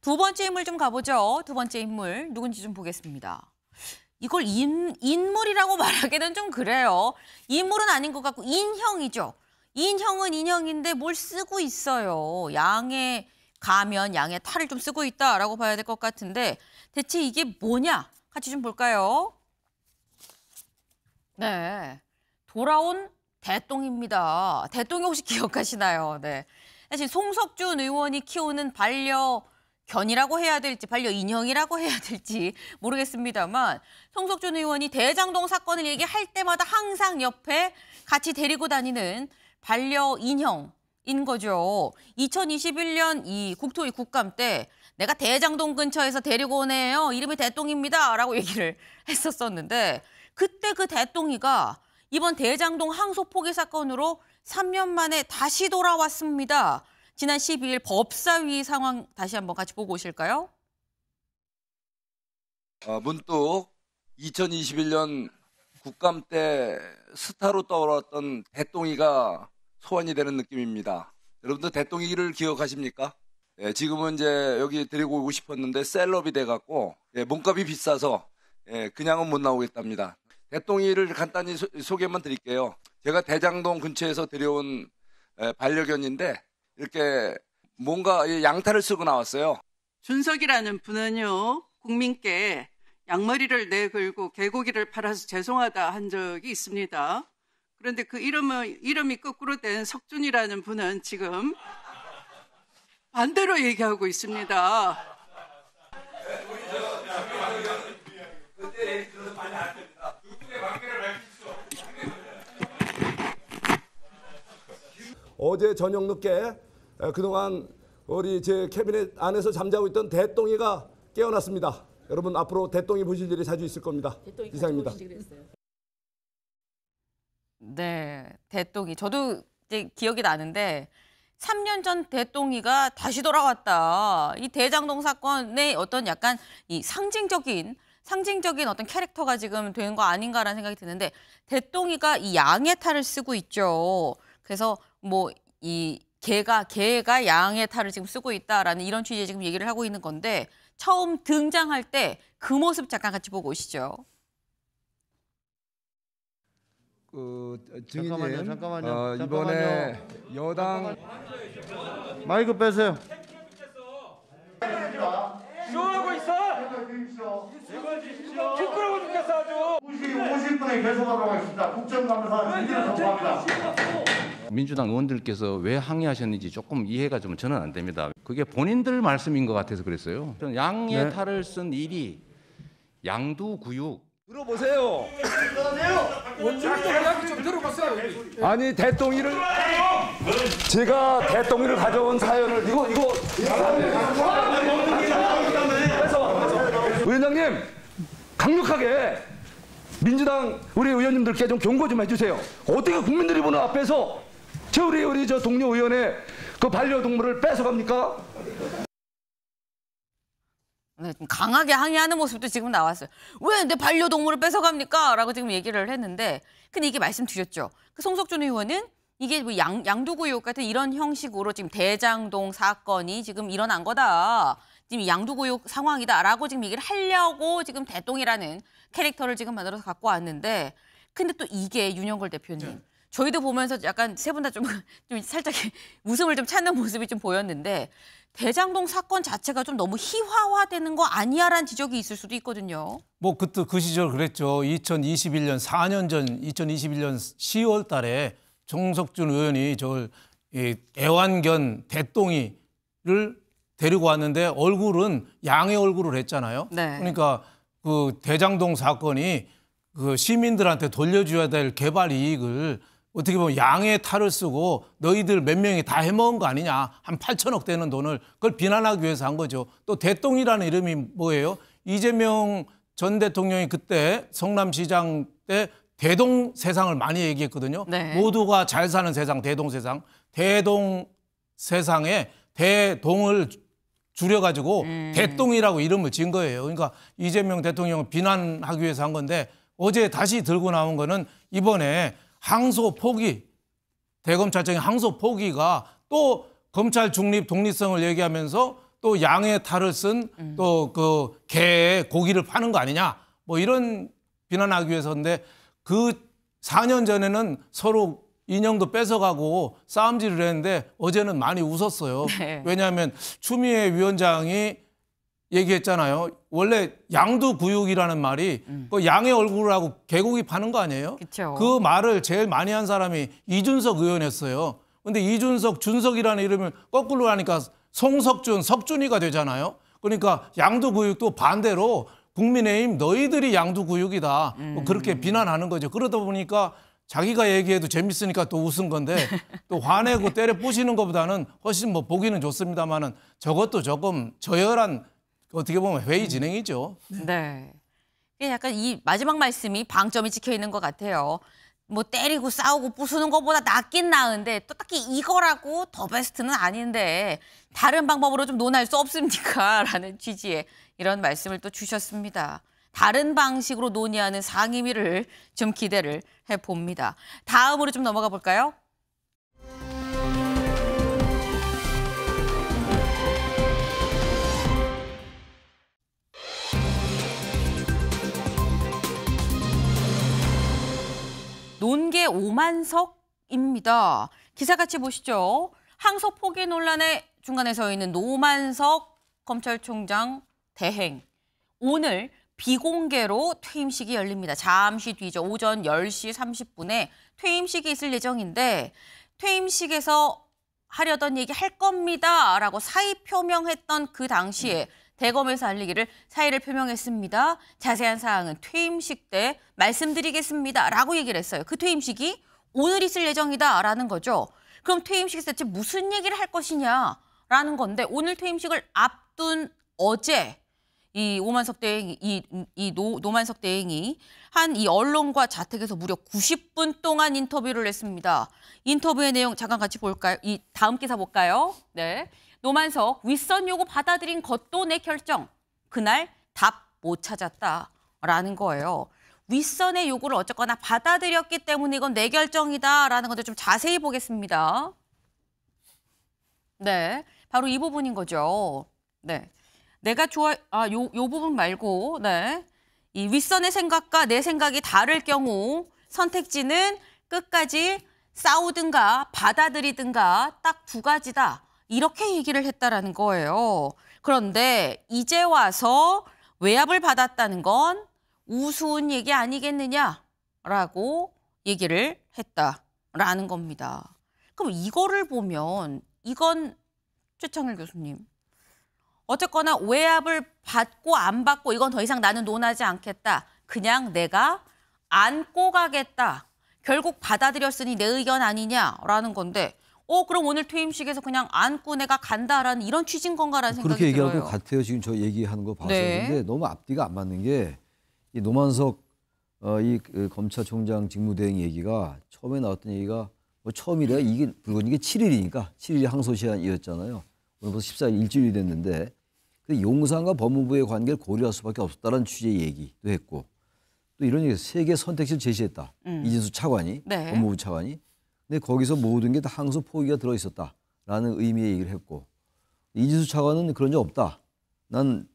두 번째 인물 좀 가보죠. 두 번째 인물 누군지 좀 보겠습니다. 이걸 인물이라고 말하기는 좀 그래요. 인물은 아닌 것 같고 인형이죠. 인형은 인형인데 뭘 쓰고 있어요. 양의 가면, 양의 탈을 좀 쓰고 있다라고 봐야 될 것 같은데 대체 이게 뭐냐? 같이 좀 볼까요? 네, 돌아온 대똥입니다. 대똥이 혹시 기억하시나요? 네, 사실 송석준 의원이 키우는 반려견이라고 해야 될지 반려인형이라고 해야 될지 모르겠습니다만 송석준 의원이 대장동 사건을 얘기할 때마다 항상 옆에 같이 데리고 다니는 반려인형인 거죠. 2021년 이 국토위 국감 때 내가 대장동 근처에서 데리고 오네요. 이름이 대똥입니다. 라고 얘기를 했었었는데 그때 그 대똥이가 이번 대장동 항소 포기 사건으로 3년 만에 다시 돌아왔습니다. 지난 12일 법사위 상황 다시 한번 같이 보고 오실까요? 문득 2021년 국감 때 스타로 떠올랐던 대똥이가 소환이 되는 느낌입니다. 여러분들 대똥이를 기억하십니까? 예, 지금은 이제 여기 데리고 오고 싶었는데 셀럽이 돼갖고 몸값이 비싸서 그냥은 못 나오겠답니다. 대똥이를 간단히 소개만 드릴게요. 제가 대장동 근처에서 데려온 반려견인데 이렇게 뭔가 양탈을 쓰고 나왔어요. 준석이라는 분은요, 국민께 양머리를 내걸고 개고기를 팔아서 죄송하다 한 적이 있습니다. 그런데 그 이름이 거꾸로 된 석준이라는 분은 지금 반대로 얘기하고 있습니다. 어제 저녁 늦게 그동안 우리 제 캐비넷 안에서 잠자고 있던 대똥이가 깨어났습니다. 여러분 앞으로 대똥이 보실 일이 자주 있을 겁니다. 이상입니다. 네, 대똥이. 저도 이제 기억이 나는데 3년 전 대똥이가 다시 돌아왔다. 이 대장동 사건의 어떤 약간 이 상징적인 어떤 캐릭터가 지금 된 거 아닌가라는 생각이 드는데 대똥이가 이 양의 탈을 쓰고 있죠. 그래서 뭐 이 개가 양의 탈을 지금 쓰고 있다라는 이런 취지의 지금 얘기를 하고 있는 건데 처음 등장할 때 그 모습 잠깐 같이 보고 오시죠. 증인님, 잠깐만요. 이번에 여당 마이크 빼세요. 쇼하고 있어. 부끄러워 죽겠어 아주. 50분에 계속하도록 하겠습니다. 국정감사 진행을 선포합니다. 민주당 의원들께서 왜 항의하셨는지 조금 이해가 좀 저는 안 됩니다. 그게 본인들 말씀인 것 같아서 그랬어요. 저는 양의 탈을 쓴 일이 양두구육. 들어보세요. 원주민들 이야기 좀 들어보세요. 아니 대똥이를 제가 대똥이를 가져온 사연을 이거 위원장님 강력하게 민주당 우리 의원님들께 좀 경고 좀 해주세요. 어떻게 국민들이 보는 앞에서 우리 저 동료 의원의 그 반려동물을 뺏어갑니까? 네, 좀 강하게 항의하는 모습도 지금 나왔어요. 왜 내 반려동물을 뺏어갑니까? 라고 지금 얘기를 했는데 근데 이게 말씀드렸죠. 그 송석준 의원은 이게 뭐 양두구육 같은 이런 형식으로 지금 대장동 사건이 지금 일어난 거다. 지금 양두구육 상황이다라고 지금 얘기를 하려고 지금 대똥이라는 캐릭터를 지금 만들어서 갖고 왔는데 근데 또 이게 윤영걸 대표님 저희도 보면서 약간 세 분 다 좀 살짝 웃음을 좀 찾는 모습이 좀 보였는데 대장동 사건 자체가 좀 너무 희화화되는 거 아니야라는 지적이 있을 수도 있거든요. 뭐 그때 그 시절 그랬죠. 2021년 4년 전 2021년 10월 달에 정석준 의원이 저걸 애완견 대똥이를 데리고 왔는데 얼굴은 양의 얼굴을 했잖아요. 네. 그러니까 그 대장동 사건이 그 시민들한테 돌려줘야 될 개발 이익을 어떻게 보면 양의 탈을 쓰고 너희들 몇 명이 다 해먹은 거 아니냐. 한 8천억 되는 돈을 그걸 비난하기 위해서 한 거죠. 또 대똥이라는 이름이 뭐예요? 이재명 전 대통령이 그때 성남시장 때 대동 세상을 많이 얘기했거든요. 네. 모두가 잘 사는 세상, 대동 세상. 대동 세상에 대동을 줄여가지고 대똥이라고 이름을 지은 거예요. 그러니까 이재명 대통령을 비난하기 위해서 한 건데 어제 다시 들고 나온 거는 이번에 항소 포기, 대검찰청의 항소 포기가 또 검찰 중립 독립성을 얘기하면서 또 양의 탈을 쓴 또 그 개의 고기를 파는 거 아니냐 뭐 이런 비난하기 위해서인데 그 4년 전에는 서로 인형도 뺏어가고 싸움질을 했는데 어제는 많이 웃었어요. 네. 왜냐하면 추미애 위원장이 얘기했잖아요. 원래 양두구육이라는 말이 그 양의 얼굴하고 개고기 파는 거 아니에요? 그쵸. 그 말을 제일 많이 한 사람이 이준석 의원이었어요. 근데 이준석, 준석이라는 이름을 거꾸로 하니까 송석준, 석준이가 되잖아요. 그러니까 양두구육도 반대로 국민의힘 너희들이 양두구육이다. 뭐 그렇게 비난하는 거죠. 그러다 보니까 자기가 얘기해도 재밌으니까 또 웃은 건데 또 화내고 때려 부시는 것보다는 훨씬 뭐 보기는 좋습니다만은 저것도 조금 저열한 어떻게 보면 회의 진행이죠. 네. 이게 약간 이 마지막 말씀이 방점이 찍혀 있는 것 같아요. 뭐 때리고 싸우고 부수는 것보다 낫긴 나은데 또 딱히 이거라고 더 베스트는 아닌데 다른 방법으로 좀 논할 수 없습니까? 라는 취지의 이런 말씀을 또 주셨습니다. 다른 방식으로 논의하는 상임위를 좀 기대를 해봅니다. 다음으로 좀 넘어가 볼까요? 논계 오만석입니다. 기사 같이 보시죠. 항소 포기 논란의 중간에 서 있는 노만석 검찰총장 대행. 오늘 비공개로 퇴임식이 열립니다. 잠시 뒤죠. 오전 10시 30분에 퇴임식이 있을 예정인데 퇴임식에서 하려던 얘기 할 겁니다. 라고 사의 표명했던 그 당시에 대검에서 알리기를 사의를 표명했습니다. 자세한 사항은 퇴임식 때 말씀드리겠습니다. 라고 얘기를 했어요. 그 퇴임식이 오늘 있을 예정이다. 라는 거죠. 그럼 퇴임식에서 대체 무슨 얘기를 할 것이냐? 라는 건데 오늘 퇴임식을 앞둔 어제 이 오만석 대행이 노만석 대행이 한 이 언론과 자택에서 무려 90분 동안 인터뷰를 했습니다. 인터뷰의 내용 잠깐 같이 볼까요? 이 다음 기사 볼까요? 네. 노만석 윗선 요구 받아들인 것도 내 결정. 그날 답 못 찾았다라는 거예요. 윗선의 요구를 어쨌거나 받아들였기 때문에 이건 내 결정이다라는 건데 좀 자세히 보겠습니다. 네, 바로 이 부분인 거죠. 네, 내가 요 부분 말고, 네, 이 윗선의 생각과 내 생각이 다를 경우 선택지는 끝까지 싸우든가 받아들이든가 딱 두 가지다. 이렇게 얘기를 했다라는 거예요. 그런데 이제 와서 외압을 받았다는 건 우스운 얘기 아니겠느냐라고 얘기를 했다라는 겁니다. 그럼 이거를 보면 이건 최창일 교수님, 어쨌거나 외압을 받고 안 받고 이건 더 이상 나는 논하지 않겠다. 그냥 내가 안고 가겠다. 결국 받아들였으니 내 의견 아니냐라는 건데 그럼 오늘 퇴임식에서 그냥 안고 내가 간다라는 이런 취지인 건가라는 생각이 그렇게 얘기할 들어요. 것 같아요. 지금 저 얘기하는 거 봐서. 네. 근데 너무 앞뒤가 안 맞는 게 이 노만석 그 검찰총장 직무대행 얘기가 처음에 나왔던 얘기가 뭐 처음이래야 이게 불건 이게 7일이니까 7일이 항소시한이었잖아요. 오늘 벌써 14일 일주일이 됐는데 그 용산과 법무부의 관계를 고려할 수밖에 없었다는 취지의 얘기도 했고 또 이런 얘기 세 개 선택지를 제시했다. 이진수 차관이 네. 법무부 차관이. 근데 거기서 모든 게 다 항소 포기가 들어있었다라는 의미의 얘기를 했고 이진수 차관은 그런 적 없다. 난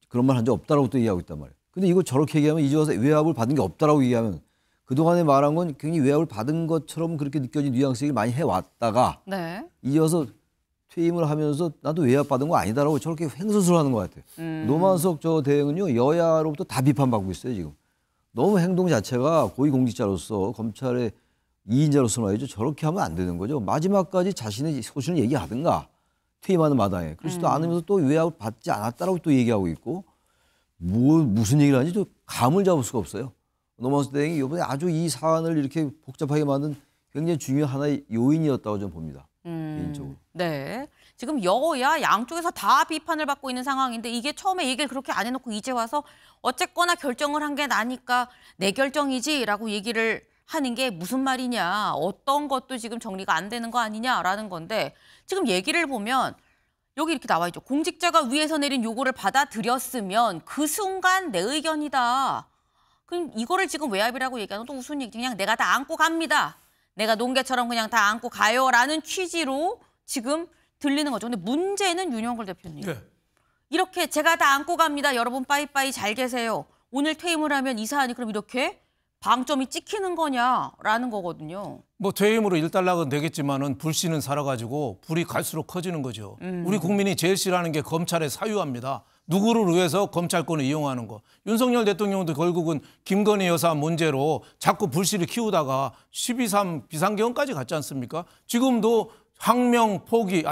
그런 말 한 적 없다라고 또 얘기하고 있단 말이에요. 근데 이거 저렇게 얘기하면 이제 와서 외압을 받은 게 없다라고 얘기하면 그동안에 말한 건 굉장히 외압을 받은 것처럼 그렇게 느껴진 뉘앙스 얘기를 많이 해왔다가 네. 이어서 퇴임을 하면서 나도 외압 받은 거 아니다라고 저렇게 횡설수설 하는 것 같아요. 노만석 저 대행은요 여야로부터 다 비판받고 있어요 지금. 너무 행동 자체가 고위공직자로서 검찰의 2인자로서 말이죠. 저렇게 하면 안 되는 거죠. 마지막까지 자신의 소신을 얘기하든가 퇴임하는 마당에. 그렇지도 않으면서 또 외압을 받지 않았다라고 또 얘기하고 있고 무슨 얘기를 하는지 또 감을 잡을 수가 없어요. 노만석 대행이 이번에 아주 이 사안을 이렇게 복잡하게 만든 굉장히 중요한 하나의 요인이었다고 저는 봅니다. 개인적으로. 네. 지금 여야 양쪽에서 다 비판을 받고 있는 상황인데 이게 처음에 얘기를 그렇게 안 해놓고 이제 와서 어쨌거나 결정을 한 게 나니까 내 결정이지라고 얘기를 하는 게 무슨 말이냐. 어떤 것도 지금 정리가 안 되는 거 아니냐라는 건데 지금 얘기를 보면 여기 이렇게 나와 있죠. 공직자가 위에서 내린 요구를 받아들였으면 그 순간 내 의견이다. 그럼 이거를 지금 외압이라고 얘기하는 또 무슨 얘기지? 그냥 내가 다 안고 갑니다. 내가 농개처럼 그냥 다 안고 가요라는 취지로 지금 들리는 거죠. 근데 문제는 윤영걸 대표님. 네. 이렇게 제가 다 안고 갑니다. 여러분 빠이빠이 잘 계세요. 오늘 퇴임을 하면 이 사안이 그럼 이렇게 방점이 찍히는 거냐라는 거거든요. 뭐 퇴임으로 일단락은 되겠지만은 불씨는 살아가지고 불이 갈수록 커지는 거죠. 우리 국민이 제일 싫어하는 게 검찰의 사유화입니다. 누구를 위해서 검찰권을 이용하는 거. 윤석열 대통령도 결국은 김건희 여사 문제로 자꾸 불씨를 키우다가 12.3 비상계엄까지 갔지 않습니까? 지금도 항명 포기,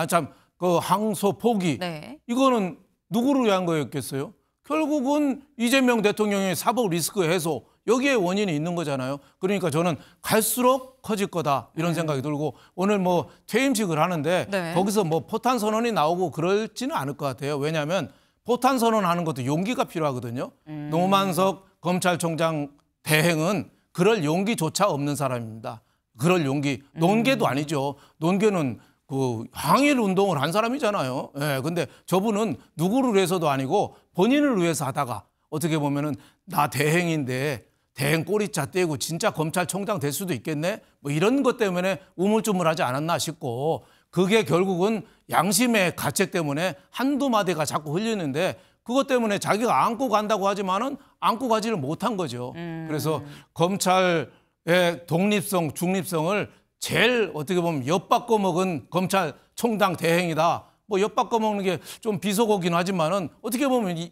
그 항소 포기. 네. 이거는 누구를 위한 거였겠어요? 결국은 이재명 대통령의 사법 리스크 해소, 여기에 원인이 있는 거잖아요. 그러니까 저는 갈수록 커질 거다 이런 생각이 들고 오늘 뭐 퇴임식을 하는데 네. 거기서 뭐 포탄 선언이 나오고 그럴지는 않을 것 같아요. 왜냐하면 포탄 선언하는 것도 용기가 필요하거든요. 노만석 검찰총장 대행은 그럴 용기조차 없는 사람입니다. 그럴 용기. 논개도 아니죠. 논개는 그 항일 운동을 한 사람이잖아요. 예, 근데 저분은 누구를 위해서도 아니고 본인을 위해서 하다가 어떻게 보면은 나 대행인데 대행 꼬리자 떼고 진짜 검찰총장 될 수도 있겠네? 뭐 이런 것 때문에 우물쭈물하지 않았나 싶고 그게 결국은 양심의 가책 때문에 한두 마디가 자꾸 흘리는데 그것 때문에 자기가 안고 간다고 하지만은 안고 가지를 못한 거죠. 그래서 검찰의 독립성, 중립성을 제일 어떻게 보면 엿바꿔 먹은 검찰총장 대행이다. 뭐 엿바꿔 먹는 게 좀 비속어긴 하지만은 어떻게 보면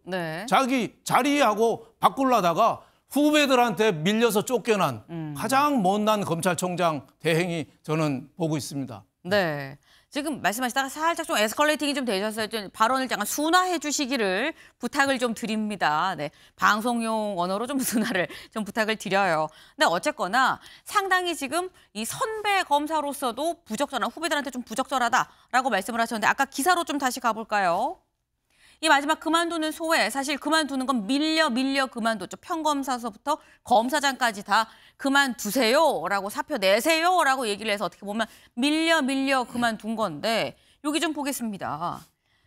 네. 자기 자리하고 바꾸려다가 후배들한테 밀려서 쫓겨난 가장 못난 검찰총장 대행이 저는 보고 있습니다. 네. 지금 말씀하시다가 살짝 좀 에스컬레이팅이 좀 되셨어요. 좀 발언을 잠깐 순화해 주시기를 부탁을 좀 드립니다. 네. 방송용 언어로 좀 순화를 좀 부탁을 드려요. 근데 어쨌거나 상당히 지금 이 선배 검사로서도 부적절한 후배들한테 좀 부적절하다라고 말씀을 하셨는데 아까 기사로 좀 다시 가볼까요? 이 마지막 그만두는 소회, 사실 그만두는 건 밀려 그만뒀죠. 평검사서부터 검사장까지 다 그만두세요라고 사표 내세요라고 얘기를 해서 어떻게 보면 밀려 그만둔 건데 여기 좀 보겠습니다.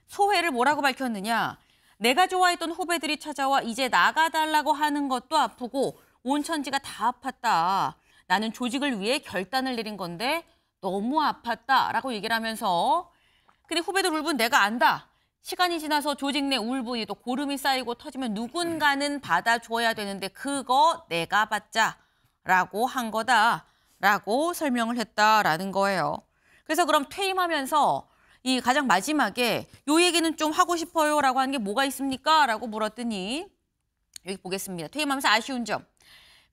소회를 뭐라고 밝혔느냐. 내가 좋아했던 후배들이 찾아와 이제 나가달라고 하는 것도 아프고 온 천지가 다 아팠다. 나는 조직을 위해 결단을 내린 건데 너무 아팠다라고 얘기를 하면서 근데 후배들 울분 내가 안다. 시간이 지나서 조직 내 울분이 또 고름이 쌓이고 터지면 누군가는 받아줘야 되는데 그거 내가 받자라고 한 거다라고 설명을 했다라는 거예요. 그래서 그럼 퇴임하면서 이 가장 마지막에 요 얘기는 좀 하고 싶어요라고 하는 게 뭐가 있습니까? 라고 물었더니 여기 보겠습니다. 퇴임하면서 아쉬운 점.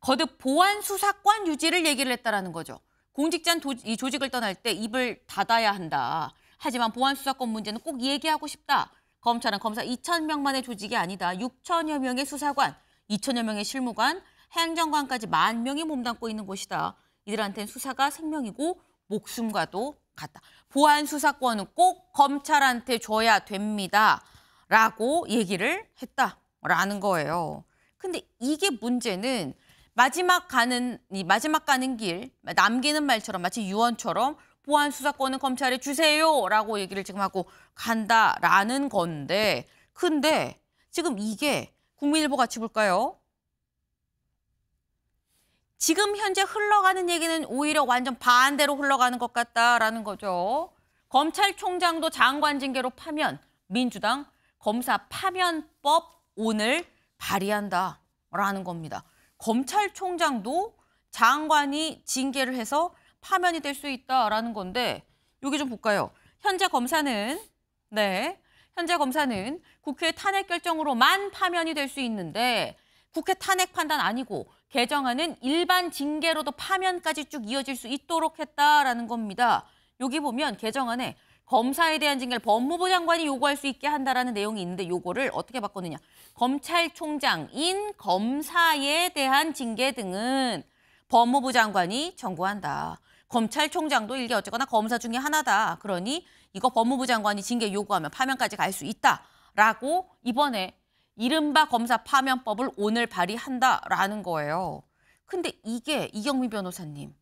거듭 보안 수사권 유지를 얘기를 했다라는 거죠. 공직자 이 조직을 떠날 때 입을 닫아야 한다. 하지만 보안 수사권 문제는 꼭 얘기하고 싶다. 검찰은 검사 2,000명만의 조직이 아니다. 6천여 명의 수사관, 2천여 명의 실무관, 행정관까지 10,000명이 몸담고 있는 곳이다. 이들한테는 수사가 생명이고 목숨과도 같다. 보안 수사권은 꼭 검찰한테 줘야 됩니다. 라고 얘기를 했다라는 거예요. 근데 이게 문제는 마지막 가는 길, 남기는 말처럼 마치 유언처럼 보안 수사권은 검찰에 주세요라고 얘기를 지금 하고 간다라는 건데 근데 지금 이게 국민일보 같이 볼까요? 지금 현재 흘러가는 얘기는 오히려 완전 반대로 흘러가는 것 같다라는 거죠. 검찰총장도 장관 징계로 파면 민주당 검사 파면법 오늘 발의한다라는 겁니다. 검찰총장도 장관이 징계를 해서 파면이 될 수 있다라는 건데 여기 좀 볼까요? 현재 검사는 국회 탄핵 결정으로만 파면이 될 수 있는데 국회 탄핵 판단 아니고 개정안은 일반 징계로도 파면까지 쭉 이어질 수 있도록 했다라는 겁니다. 여기 보면 개정안에 검사에 대한 징계를 법무부 장관이 요구할 수 있게 한다라는 내용이 있는데 요거를 어떻게 바꿨느냐. 검찰총장인 검사에 대한 징계 등은 법무부 장관이 청구한다. 검찰총장도 이게 어쨌거나 검사 중에 하나다. 그러니 이거 법무부 장관이 징계 요구하면 파면까지 갈 수 있다라고 이번에 이른바 검사 파면법을 오늘 발의한다라는 거예요. 근데 이게 이경미 변호사님,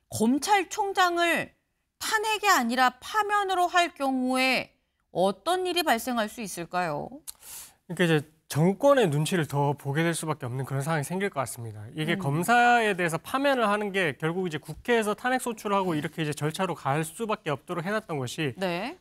검찰총장을 탄핵이 아니라 파면으로 할 경우에 어떤 일이 발생할 수 있을까요? 그러니까 이제 정권의 눈치를 더 보게 될 수밖에 없는 그런 상황이 생길 것 같습니다. 이게 검사에 대해서 파면을 하는 게 결국 이제 국회에서 탄핵 소추하고 이렇게 이제 절차로 갈 수밖에 없도록 해놨던 것이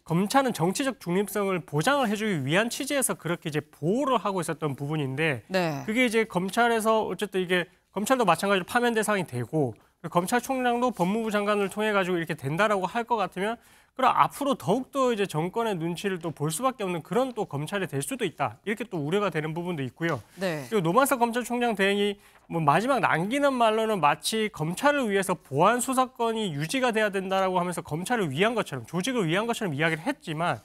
검찰은 정치적 중립성을 보장을 해주기 위한 취지에서 그렇게 이제 보호를 하고 있었던 부분인데 그게 이제 검찰에서 어쨌든 이게 검찰도 마찬가지로 파면 대상이 되고 검찰총장도 법무부 장관을 통해 가지고 이렇게 된다라고 할 것 같으면 그럼 앞으로 더욱더 이제 정권의 눈치를 또 볼 수밖에 없는 그런 또 검찰이 될 수도 있다. 이렇게 또 우려가 되는 부분도 있고요. 그리고 노만석 검찰총장 대행이 뭐 마지막 남기는 말로는 마치 검찰을 위해서 보안 수사권이 유지가 돼야 된다라고 하면서 검찰을 위한 것처럼 조직을 위한 것처럼 이야기를 했지만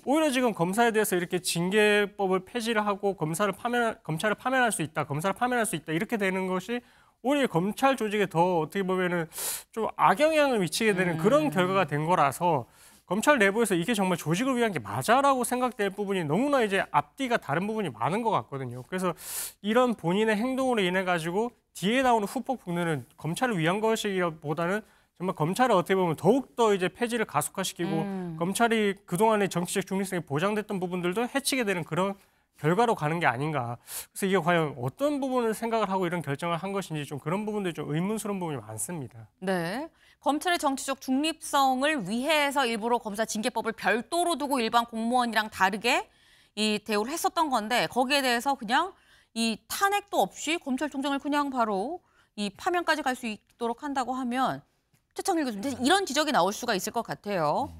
오히려 지금 검사에 대해서 이렇게 징계법을 폐지를 하고 검사를 파면할 수 있다. 검사를 파면할 수 있다. 이렇게 되는 것이 오히려 검찰 조직에 더 어떻게 보면은 좀 악영향을 미치게 되는 그런 결과가 된 거라서 검찰 내부에서 이게 정말 조직을 위한 게 맞아라고 생각될 부분이 너무나 이제 앞뒤가 다른 부분이 많은 것 같거든요. 그래서 이런 본인의 행동으로 인해 가지고 뒤에 나오는 후폭 풍는은 검찰을 위한 것이기보다는 정말 검찰을 어떻게 보면 더욱더 이제 폐지를 가속화시키고 검찰이 그동안의 정치적 중립성이 보장됐던 부분들도 해치게 되는 그런 결과로 가는 게 아닌가. 그래서 이게 과연 어떤 부분을 생각을 하고 이런 결정을 한 것인지 좀 그런 부분들이 좀 의문스러운 부분이 많습니다. 네. 검찰의 정치적 중립성을 위해서 일부러 검사 징계법을 별도로 두고 일반 공무원이랑 다르게 이 대우를 했었던 건데 거기에 대해서 그냥 이 탄핵도 없이 검찰총장을 그냥 바로 이 파면까지 갈 수 있도록 한다고 하면 최창일 교수님 이런 지적이 나올 수가 있을 것 같아요.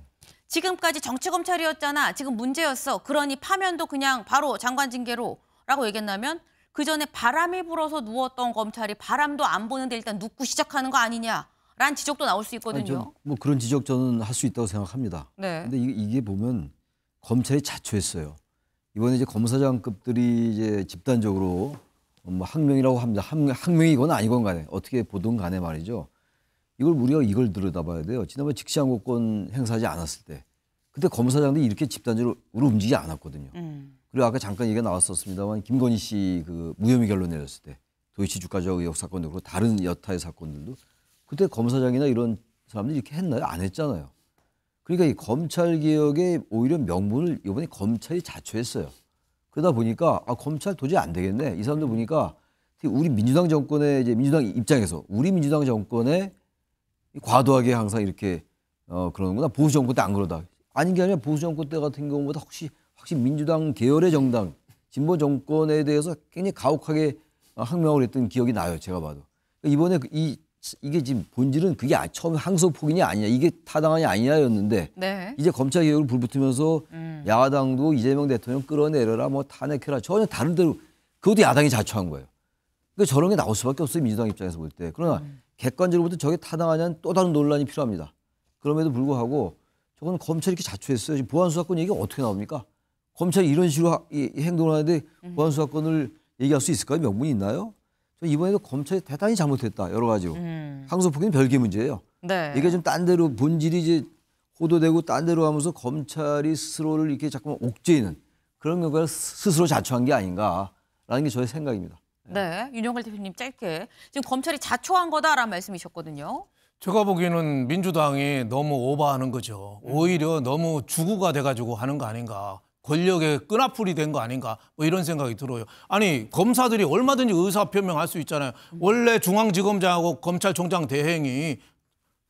지금까지 정치검찰이었잖아. 지금 문제였어. 그러니 파면도 그냥 바로 장관 징계로 라고 얘기했다면 그전에 바람이 불어서 누웠던 검찰이 바람도 안 보는데 일단 눕고 시작하는 거 아니냐라는 지적도 나올 수 있거든요. 뭐 그런 지적 저는 할 수 있다고 생각합니다. 근데 이게 보면 검찰이 자초했어요. 이번에 이제 검사장급들이 이제 집단적으로 뭐 항명이라고 합니다. 항명이건 아니건 간에 어떻게 보든 간에 말이죠. 우리가 이걸 들여다봐야 돼요. 지난번에 직시항고권 행사하지 않았을 때 그때 검사장들이 이렇게 집단적으로 움직이지 않았거든요. 그리고 아까 잠깐 얘기가 나왔었습니다만 김건희 씨 그 무혐의 결론 내렸을 때 도이치 주가조작 의혹 사건도 그렇고 다른 여타의 사건들도 그때 검사장이나 이런 사람들이 이렇게 했나요? 안 했잖아요. 그러니까 이 검찰 개혁의 오히려 명분을 이번에 검찰이 자초했어요. 그러다 보니까 검찰 도저히 안 되겠네. 이 사람들 보니까 우리 민주당 정권의 이제 민주당 입장에서 우리 민주당 정권에 과도하게 항상 이렇게 그러는구나. 보수 정권 때 안 그러다. 아닌 게 아니라 보수 정권 때 같은 경우보다 확실히 민주당 계열의 정당, 진보 정권에 대해서 굉장히 가혹하게 항명을 했던 기억이 나요. 제가 봐도. 이번에 이게 지금 본질은 그게 처음에 항소폭인이 아니냐, 이게 타당하냐 아니냐였는데 네. 이제 검찰 개혁을 불붙으면서 야당도 이재명 대통령 끌어내려라, 뭐 탄핵해라, 전혀 다른 데로 그것도 야당이 자초한 거예요. 그러니까 저런 게 나올 수밖에 없어요. 민주당 입장에서 볼 때. 그러나 객관적으로 볼 때 저게 타당하냐는 또 다른 논란이 필요합니다. 그럼에도 불구하고 저건 검찰이 이렇게 자초했어요. 지금 보안수사권 얘기가 어떻게 나옵니까? 검찰이 이런 식으로 행동을 하는데 보안수사권을 얘기할 수 있을까요? 명분이 있나요? 이번에도 검찰이 대단히 잘못했다. 여러 가지로. 항소폭행은 별개 문제예요. 네. 이게 좀 딴 데로 본질이 이제 호도되고 딴 데로 하면서 검찰이 스스로를 이렇게 자꾸만 옥죄이는 그런 결과를 스스로 자초한 게 아닌가라는 게 저의 생각입니다. 네, 윤영걸 대표님 짧게. 지금 검찰이 자초한 거다라는 말씀이셨거든요. 제가 보기에는 민주당이 너무 오버하는 거죠. 오히려 너무 주구가 돼가지고 하는 거 아닌가. 권력의 끈앞풀이 된 거 아닌가. 뭐 이런 생각이 들어요. 아니 검사들이 얼마든지 의사표명할 수 있잖아요. 원래 중앙지검장하고 검찰총장 대행이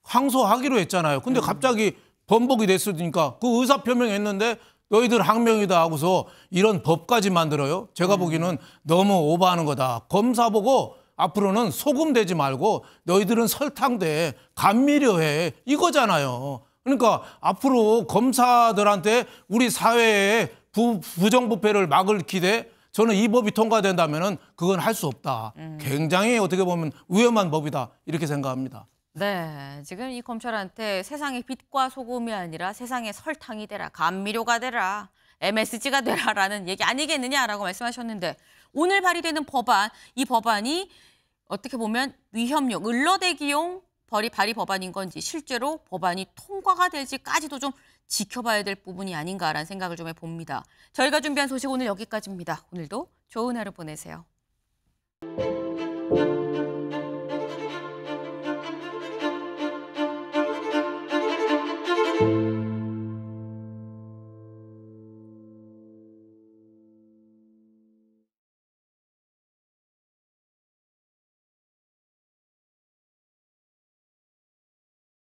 항소하기로 했잖아요. 근데 갑자기 번복이 됐으니까 그 의사표명했는데 너희들 항명이다 하고서 이런 법까지 만들어요. 제가 보기에는 너무 오버하는 거다. 검사 보고 앞으로는 소금되지 말고 너희들은 설탕돼, 감미료해, 이거잖아요. 그러니까 앞으로 검사들한테 우리 사회의 부정부패를 막을 기대, 저는 이 법이 통과된다면은 그건 할 수 없다. 굉장히 어떻게 보면 위험한 법이다, 이렇게 생각합니다. 네, 지금 이 검찰한테 세상의 빛과 소금이 아니라 세상의 설탕이 되라, 감미료가 되라, MSG가 되라라는 얘기 아니겠느냐라고 말씀하셨는데, 오늘 발의되는 법안, 이 법안이 어떻게 보면 위협용, 을러대기용 발의 법안인 건지 실제로 법안이 통과가 될지까지도 좀 지켜봐야 될 부분이 아닌가라는 생각을 좀 해봅니다. 저희가 준비한 소식 오늘 여기까지입니다. 오늘도 좋은 하루 보내세요.